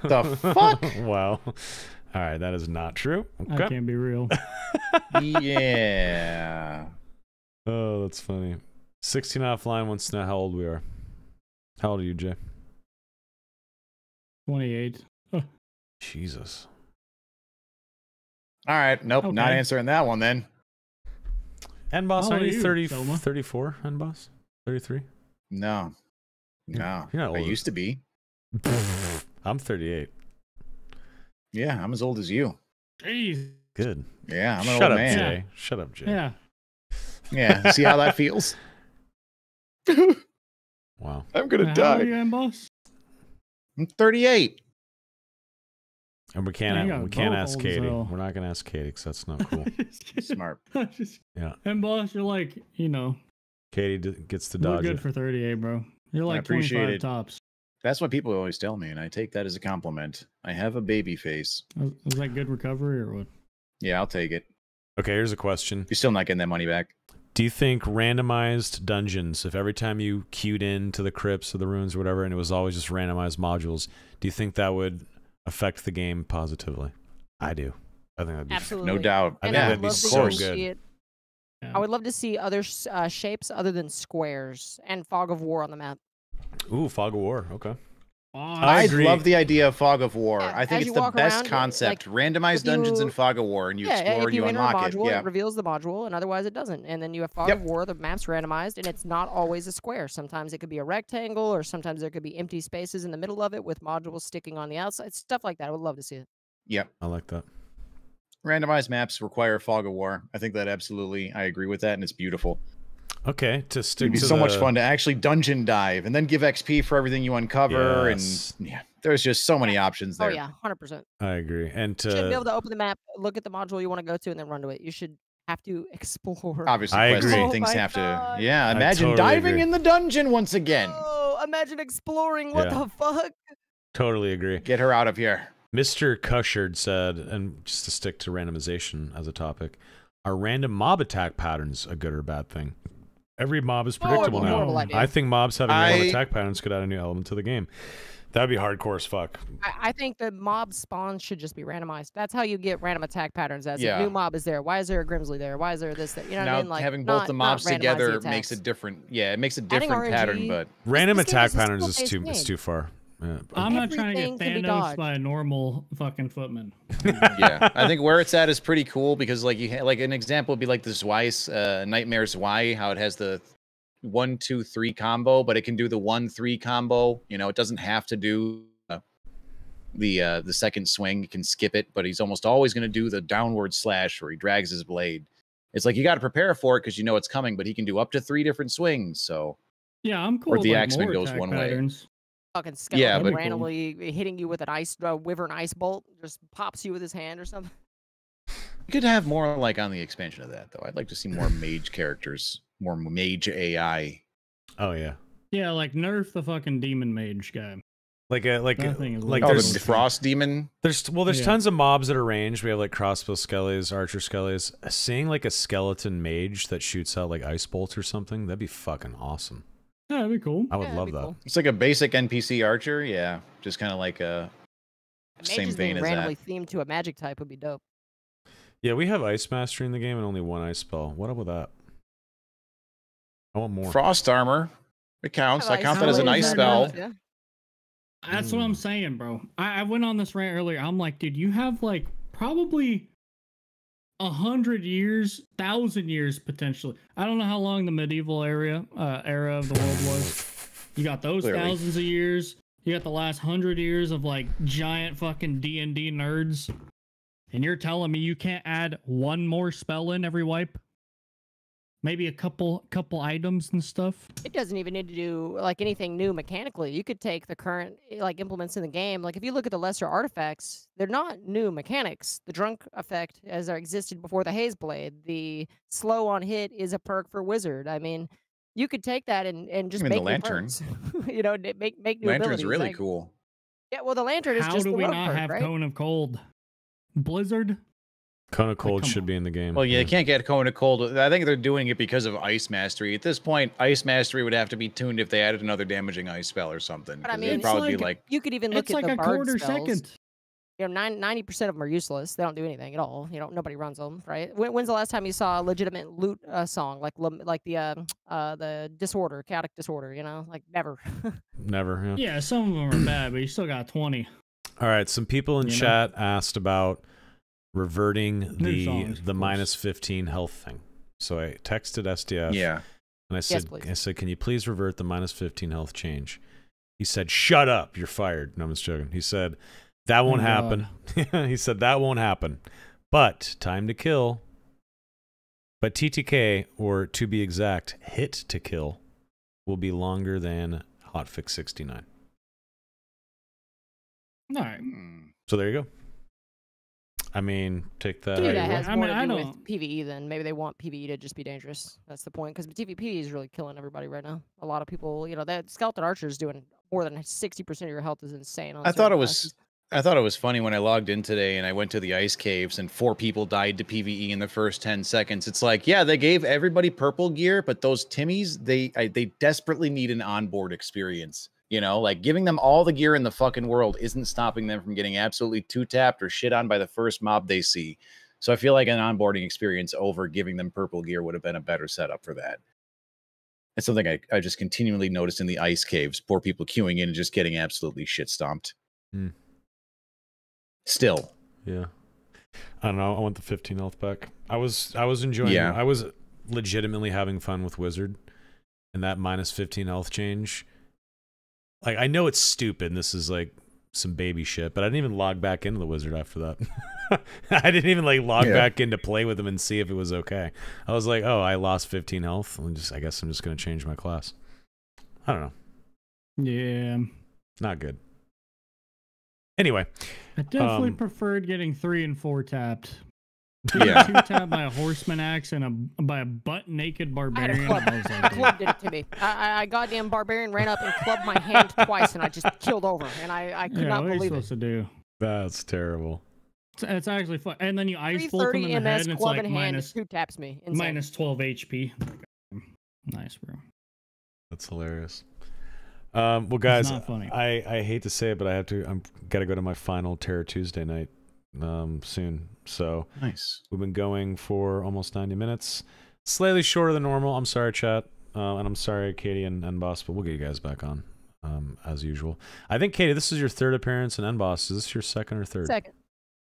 The fuck? Wow. All right, that is not true. That Okay. can't be real. Yeah. Oh, that's funny. 16 offline wants to know how old we are. How old are you, Jay? 28. Jesus. All right. Nope. Not Okay. answering that one then. And boss, How are old are you you, 30, Selma? 34? And boss, 33? No. No. You're not I old. used to be. I'm 38. Yeah, I'm as old as you. Jeez. Good. Yeah, I'm an Shut old up, man. Jay. Shut up, Jay. Yeah. Yeah. See how that feels? Wow. I'm gonna How old are you, boss? I'm 38. And we Yeah, can't you got we can't both ask old as Katie. hell. We're not gonna ask Katie because that's not cool. Smart. Yeah. And boss, you're like, Katie gets to you look dodge good it. for 38, bro. You're like appreciate 25 it. tops. That's what people always tell me, and I take that as a compliment. I have a baby face. Is that good recovery or what? Yeah, I'll take it. Okay, here's a question. You're still not getting that money back. Do you think randomized dungeons, if every time you queued into the crypts or the ruins or whatever, and it was always just randomized modules, do you think that would affect the game positively? I do. I think that'd be Absolutely. No doubt. I And think I that'd would be love to so see good. it. Yeah. I would love to see other shapes other than squares and fog of war on the map. Ooh, Fog of War. Okay. I agree. love the idea of Fog of War. Yeah, I think as it's you the walk best around, concept. like, Randomized if dungeons you- in Fog of War, and you Yeah, explore if and you you enter unlock a it. module, Yeah. it reveals the module, and otherwise it doesn't. And then you have fog Yep. of war, the map's randomized, and it's not always a square. Sometimes it could be a rectangle, or sometimes there could be empty spaces in the middle of it with modules sticking on the outside. Stuff like that. I would love to see it. Yep. I like that. Randomized maps require Fog of War. I think that absolutely, I agree with that, and it's beautiful. Okay, to stick It'd be to so much the- fun to actually dungeon dive and then give XP for everything you uncover. Yes. And yeah, there's just so many options there. Oh yeah, 100%. I agree. And You shouldn't be able to to open the map, look at the module you want to go to, and then run to it. You should have to explore. Obviously, I quests agree. and Oh things my have God. to. Yeah, I imagine totally diving agree. in the dungeon once again. Oh, imagine exploring. What Yeah. the fuck? totally agree. Get her out of here. Mr. Cushard said, and just to stick to randomization as a topic, are random mob attack patterns a good or bad thing? Every mob is predictable now. Horrible idea. I think mobs having random I- attack patterns could add a new element to the game. That'd be hardcore as fuck. I think the mob spawns should just be randomized. That's how you get random attack patterns. As Yeah. a new mob is there. Why is there a Grimsley there? Why is there this? That? You know what Now I mean? Like having both not- the not mobs randomize the together attacks. makes a different. Yeah, it makes a Adding different pattern. RNG. But Random this game attack is a patterns is skill-based too it's game. too far. Yeah. I'm not trying to Everything get can be Thanos dodged. by a normal fucking footman. yeah, I think where it's at is pretty cool because like like an example would be like the Zweiss Nightmare Zwei, how it has the 1-2-3 combo, but it can do the 1-3 combo. You know, it doesn't have to do the second swing. You can skip it, but he's almost always going to do the downward slash where he drags his blade. It's like you got to prepare for it because you know it's coming, but he can do up to 3 different swings. So Yeah, I'm cool. Or with, the like, Axeman more goes attack one way. patterns. Fucking skeleton Yeah, but- randomly hitting you with an ice wyvern ice bolt, just pops you with his hand or something. you could have more like on the expansion of that though. I'd like to see more mage characters, more mage AI. Oh yeah. Yeah, like nerf the fucking demon mage guy. That thing is like Oh, there's- the Frost Demon. there's Yeah. tons of mobs that are ranged. We have like crossbow skellies, archer skellies. Seeing like a skeleton mage that shoots out like ice bolts or something, that'd be fucking awesome. Yeah, that'd be cool. I would Yeah, that'd love be that. cool. It's like a basic NPC archer. Yeah, just kind of like a same Mages vein being as randomly that. themed to a magic type would be dope. Yeah, we have ice mastery in the game and only one ice spell. What up with that? I want more. Frost armor It counts. Yeah, I count that how as an is ice that spell. not- Yeah. That's what I'm saying, bro. I went on this rant earlier. I'm like, dude, you have like probably 100 years, 1,000 years potentially. I don't know how long the medieval era of the world was. You got those Clearly. thousands of years. You got the last 100 years of like giant fucking D&D nerds. And you're telling me you can't add one more spell in every wipe? Maybe a couple items and stuff? It doesn't even need to do like anything new mechanically. You could take the current like implements in the game. Like if you look at the lesser artifacts, they're not new mechanics. The drunk effect as existed before the haze blade. The slow on hit is a perk for wizard. I mean, you could take that and just Even make the new lantern. perks. You know, make new Lantern's abilities. really Like, cool. yeah, well, the lantern is How just do the we rogue not perk, have right? Cone of Cold? Blizzard? Cone of Cold come should on. be in the game. Well, yeah, you can't get Cone of Cold. I think they're doing it because of Ice Mastery. At this point, Ice Mastery would have to be tuned if they added another damaging ice spell or something. But I 'cause mean, it'd It's probably be like- like You could even look It's at like the a bard quarter spells. second. You know, 90% of them are useless. They don't do anything at all. You know, nobody runs them, right? When's the last time you saw a legitimate loot song like the disorder, chaotic disorder? You know, like never. Never. Yeah. Yeah, some of them are bad, but you still got 20. All right. Some people in You know? chat asked about reverting New songs, the of minus course. 15 health thing. So I texted SDF. yeah. And I said, please. can you please revert the minus 15 health change? He said, shut up, you're fired. No, I'm just joking. He said, that won't happen. He said, that won't happen. But time to kill. But TTK, or to be exact, hit to kill, will be longer than Hotfix 69. All right. So there you go. I mean, take that. Maybe how that you has will. more I to do don't- with PVE then. Maybe they want PVE to just be dangerous. That's the point. Because PvP is really killing everybody right now. A lot of people, you know, that skeleton archer is doing more than 60% of your health is insane. On I thought certain it was. classes. I thought it was funny when I logged in today and I went to the ice caves and 4 people died to PVE in the first 10 seconds. It's like, yeah, they gave everybody purple gear, but those Timmies, they desperately need an onboard experience. You know, like giving them all the gear in the fucking world isn't stopping them from getting absolutely two-tapped or shit on by the first mob they see. So I feel like an onboarding experience over giving them purple gear would have been a better setup for that. It's something I just continually noticed in the ice caves. Poor people queuing in and just getting absolutely shit stomped. Hmm. Still. Yeah. I don't know. I want the 15 health back. I was enjoying Yeah. I was legitimately having fun with Wizard, and that minus 15 health change. Like, I know it's stupid, and this is like some baby shit, but I didn't even log back into the Wizard after that. I didn't even like log back in to play with him and see if it was okay. I was like, oh, I lost 15 health. I guess I'm just gonna change my class. I don't know. Yeah. Not good. Anyway, I definitely preferred getting 3 and 4 tapped. Yeah. 2 tapped by a horseman axe and by a butt naked I had a barbarian. club. I was like, A dude, club did it to me. I goddamn barbarian ran up and clubbed my hand twice, and I just killed over. And I could yeah, not what are you believe it. supposed to do? that's terrible. It's actually fun. And then you ice bolt them 330 in the head, MS and it's club like in hand, minus, two taps me. Insane. minus 12 HP. Nice, bro. That's hilarious. Well, guys, not funny. I hate to say it, but I'm got to go to my final Terror Tuesday night soon. So Nice. we've been going for almost 90 minutes, slightly shorter than normal. I'm sorry, chat, and I'm sorry, Katie and EndBoss, but we'll get you guys back on as usual. I think, Katie, this is your 3rd appearance in EndBoss. Is this your 2nd or 3rd? Second.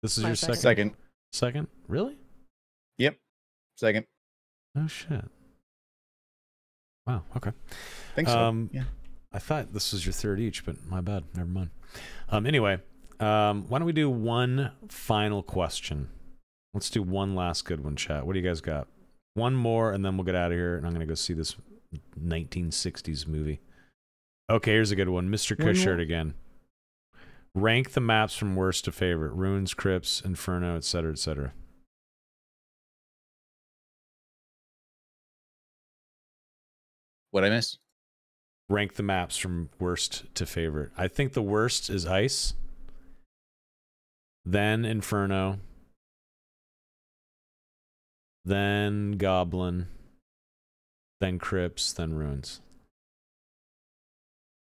This is My your second. second. Second. Really? Yep. Second. Oh shit. Wow. Okay. Think so. Yeah. I thought this was your 3rd each, but my bad. Never mind. Anyway, why don't we do one final question? Let's do one last good one, chat. What do you guys got? One more, and then we'll get out of here, and I'm going to go see this 1960s movie. Okay, here's a good one. Mr. One Cushert more? again. Rank the maps from worst to favorite. Ruins, Crypts, Inferno, etc., etc. What'd I miss? Rank the maps from worst to favorite. I think the worst is Ice, then Inferno, then Goblin, then Crypts, then Ruins.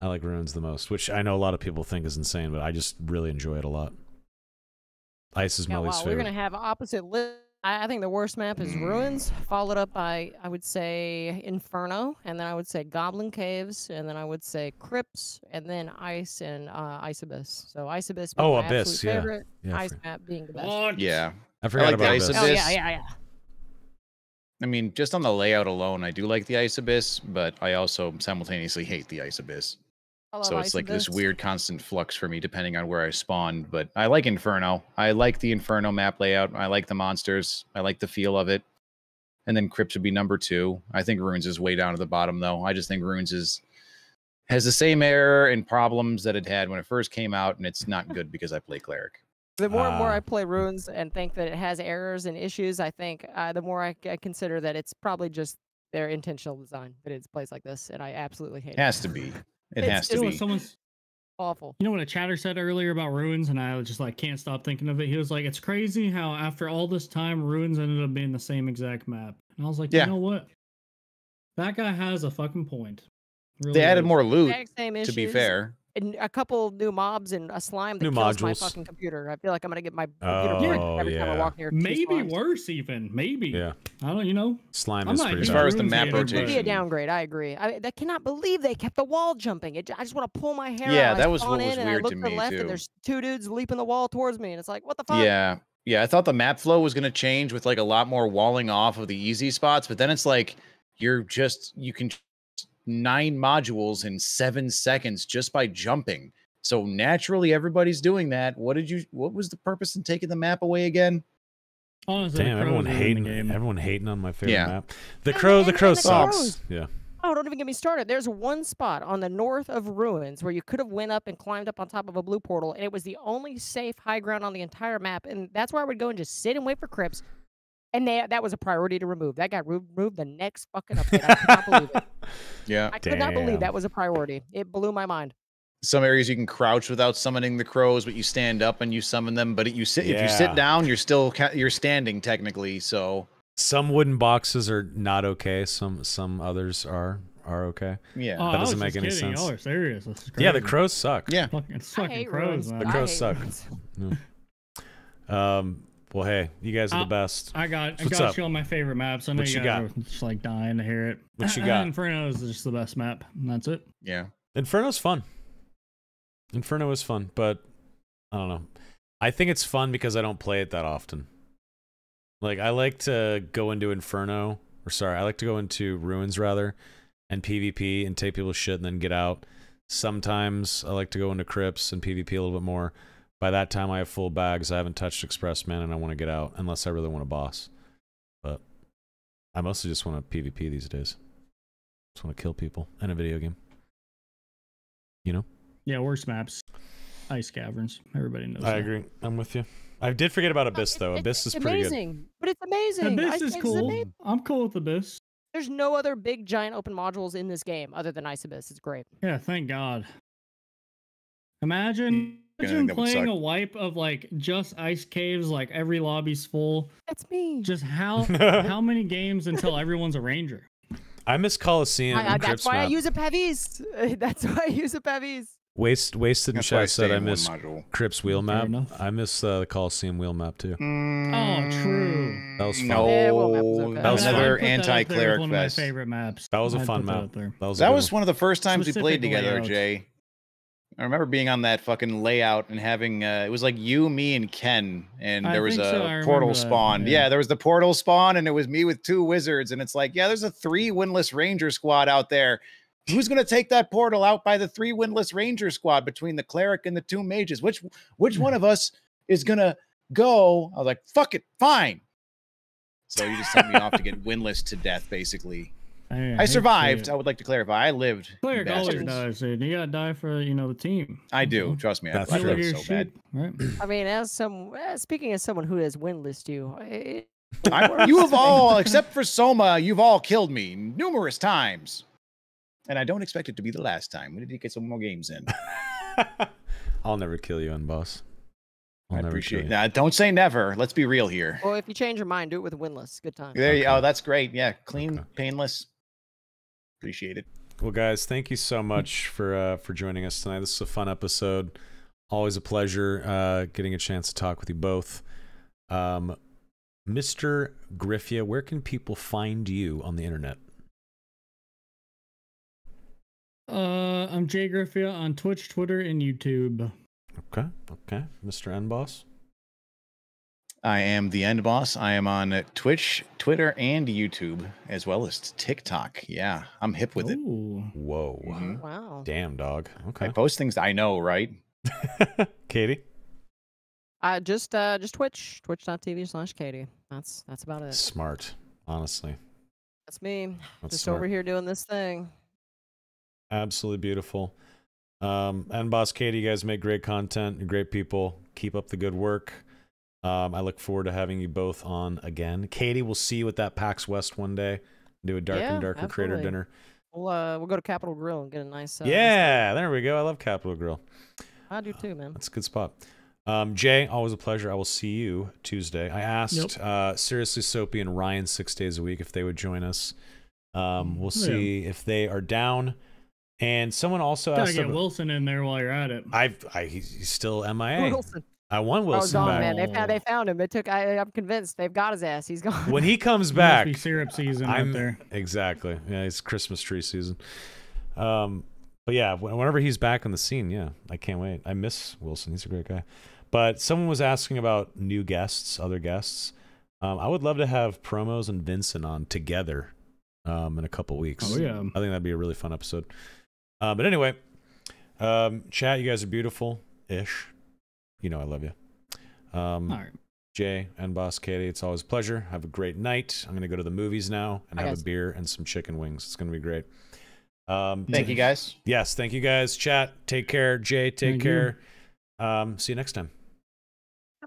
I like Ruins the most, which I know a lot of people think is insane, but I just really enjoy it a lot. Ice is Yeah, my wow, least we're favorite. gonna have opposite lists I think the worst map is Ruins, followed up by, I would say, Inferno, and then I would say Goblin Caves, and then I would say Crypts, and then Ice and Ice Abyss. So Ice Abyss being Oh, my Abyss, absolute yeah. favorite, Yeah, Ice map being the best. What? Yeah. I forgot like about the Ice Abyss. Oh, Abyss. yeah. I mean, just on the layout alone, I do like the Ice Abyss, but I also simultaneously hate the Ice Abyss. I love So it's Ice like this Abyss. weird constant flux for me depending on where I spawned. But I like Inferno. I like the Inferno map layout. I like the monsters. I like the feel of it. And then Crypt would be number 2. I think Ruins is way down at the bottom, though. I just think Ruins has the same error and problems that it had when it first came out, and it's not good because I play Cleric. The more and more I play Runes and think that it has errors and issues, I think the more I consider that it's probably just their intentional design that it's placed like this, and I absolutely hate It has to be. It has to You know what be. someone's awful. You know what a chatter said earlier about Ruins, and I just like can't stop thinking of it. He was like, "It's crazy how after all this time, Ruins ended up being the same exact map." And I was like, Yeah. You know what? That guy has a fucking point. Really They added does. more loot, Exact same to issues, be fair. and a couple new mobs and a slime that New kills my modules. fucking computer. I feel like I'm gonna get my computer bricked Oh, every time I yeah. walk near two Maybe slimes. worse, even maybe. Yeah. I don't. You know, Slime I'm is not pretty huge As bad. far as the Ruins map hater, but- It'd be a rotation. downgrade. I agree. I cannot believe they kept the wall jumping. I just want to pull my hair Yeah, out. that I was spawn what was in and I weird look to to the me, left, too. and there's 2 dudes leaping the wall towards me, and it's like, what the fuck? Yeah. I thought the map flow was going to change with like a lot more walling off of the easy spots, but then it's like you can 9 modules in 7 seconds just by jumping. So naturally everybody's doing that. What was the purpose in taking the map away again? honestly, Damn, the everyone crows ruined the hating. game. Everyone hating on my favorite Yeah. map. The And- crow. and- The and crow the sucks. crows. Yeah. Oh, don't even get me started. There's one spot on the north of Ruins where you could have went up and climbed up on top of a blue portal, and it was the only safe high ground on the entire map. And that's where I would go and just sit and wait for Crypts. And that was a priority to remove. That got removed the next fucking update. I could not believe it. Yeah. I could not believe Damn. that was a priority. It blew my mind. Some areas you can crouch without summoning the crows, but you stand up and you summon them. But if you sit Yeah. down, you're standing technically. So Some wooden boxes are not okay. Some others are okay. yeah. Oh, That I was doesn't make just any kidding. sense. Y'all are serious. This is Yeah, the crazy. crows suck. Yeah. It's I fucking hate crows, Ruins. man. The I crows hate suck. Ruins. Well, hey, you guys are the best. I got What's up? you on my favorite maps. I know What you you guys got? are just like dying to hear it. What you got? Inferno is just the best map, and that's it. Yeah. Inferno's fun. Inferno is fun, but I don't know. I think it's fun because I don't play it that often. Like, I like to go into Inferno, I like to go into Ruins rather, and PvP and take people's shit and then get out. Sometimes I like to go into Crypts and PvP a little bit more. By that time, I have full bags. I haven't touched Express Man, and I want to get out unless I really want a boss. But I mostly just want to PvP these days. Just want to kill people in a video game. You know? Yeah, worst maps. Ice caverns. Everybody knows. I that. agree. I'm with you. I did forget about Abyss, though. Abyss is It's pretty good. amazing, but it's amazing. Abyss Ice is Caves cool. amazing. I'm cool with Abyss. There's no other big giant open modules in this game other than Ice Abyss. It's great. Yeah, thank God. Imagine that would playing suck. a wipe of like just ice caves, like every lobby's full. That's me. Just how many games until everyone's a ranger? I miss Coliseum and That's Crypts why I map. use a Pevis. That's why I use a Pevis. Wasted in That's why I chat said stay I in one miss module. Crypts wheel Fair map. enough. I miss the Coliseum wheel map, too. Oh, true. That was fun. No, Yeah, well, map was okay. That was I'd fun. another put that up there with anti-cleric one of my fest. favorite maps. That was a I'd fun put that map. up there. That was, a That good was one. one of the first times we Specific played together, layout. Jay. I remember being on that fucking layout and having it was like you, me, and Ken, and I there was think so, I a remember portal that, spawn. yeah. Yeah, there was the portal spawn, and it was me with 2 wizards, and it's like, yeah, there's a 3 winless ranger squad out there. Who's gonna take that portal out by the 3 winless ranger squad between the cleric and the 2 mages? Which one of us is gonna go? I was like, fuck it, fine. So you just sent me off to get winless to death, basically. I I hate to see survived. it. I would like to clarify. I lived. you Cleric always bastards. does, dude. You gotta die for the team. I do. So, Trust me. I That's played true. kill it your so bad. sheep, right? I mean, speaking as someone who has winlist you, You have all, except for Soma, you've all killed me numerous times. And I don't expect it to be the last time. We need to get some more games in. I'll never kill you, Boss. I appreciate that. Don't say never. Let's be real here. well, if you change your mind, do it with winless. Good time. There you Okay. Oh, that's great. Yeah. Clean, Okay. painless. Appreciate it. Well, guys, thank you so much for joining us tonight. This is a fun episode. Always a pleasure getting a chance to talk with you both. Mr. Griffia, where can people find you on the internet? I'm Jay Griffia on Twitch, Twitter, and YouTube. Okay. Mr. TheEndBoss? I am TheEndBoss. I am on Twitch, Twitter, and YouTube, as well as TikTok. Yeah, I'm hip with it. Ooh. Whoa. Wow. Damn, dog. I Okay. post things I know, right? Katie? Just twitch.tv/Katie. That's about it. Smart, honestly. That's me. That's Just smart. over here doing this thing. Absolutely beautiful. And Boss Katie, you guys make great content. You're great people. Keep up the good work. I look forward to having you both on again. Katie, we'll see you at that PAX West one day. Do a Dark and Darker Creator absolutely. dinner. We'll go to Capitol Grill and get a nice. Yeah, there we go. I love Capitol Grill. I do too, man. That's a good spot. Jay, always a pleasure. I will see you Tuesday. I asked Seriously Soapy and Ryan 6 days a week if they would join us. We'll see if they are down. And someone also Gotta asked get Wilson in there while you're at it. He's still MIA. Wilson. I want Wilson gone, back. man. They found him. I'm convinced they've got his ass. He's gone. When he comes Must back, be syrup season out there. Exactly. Yeah, it's Christmas tree season. But yeah, whenever he's back on the scene, yeah, I can't wait. I miss Wilson. He's a great guy. But someone was asking about new guests, other guests. I would love to have Promos and Vincent on together in a couple weeks. Oh yeah. I think that'd be a really fun episode. But anyway, chat, you guys are beautiful-ish. You know I love you. All right. Jay and Boss Katie, it's always a pleasure. Have a great night. I'm going to go to the movies now and have a beer and some chicken wings. It's going to be great. Thank you, guys. Yes, thank you, guys. Chat, take care. Jay, take care. See you next time.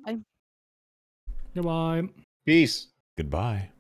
Bye. Goodbye. Peace. Goodbye.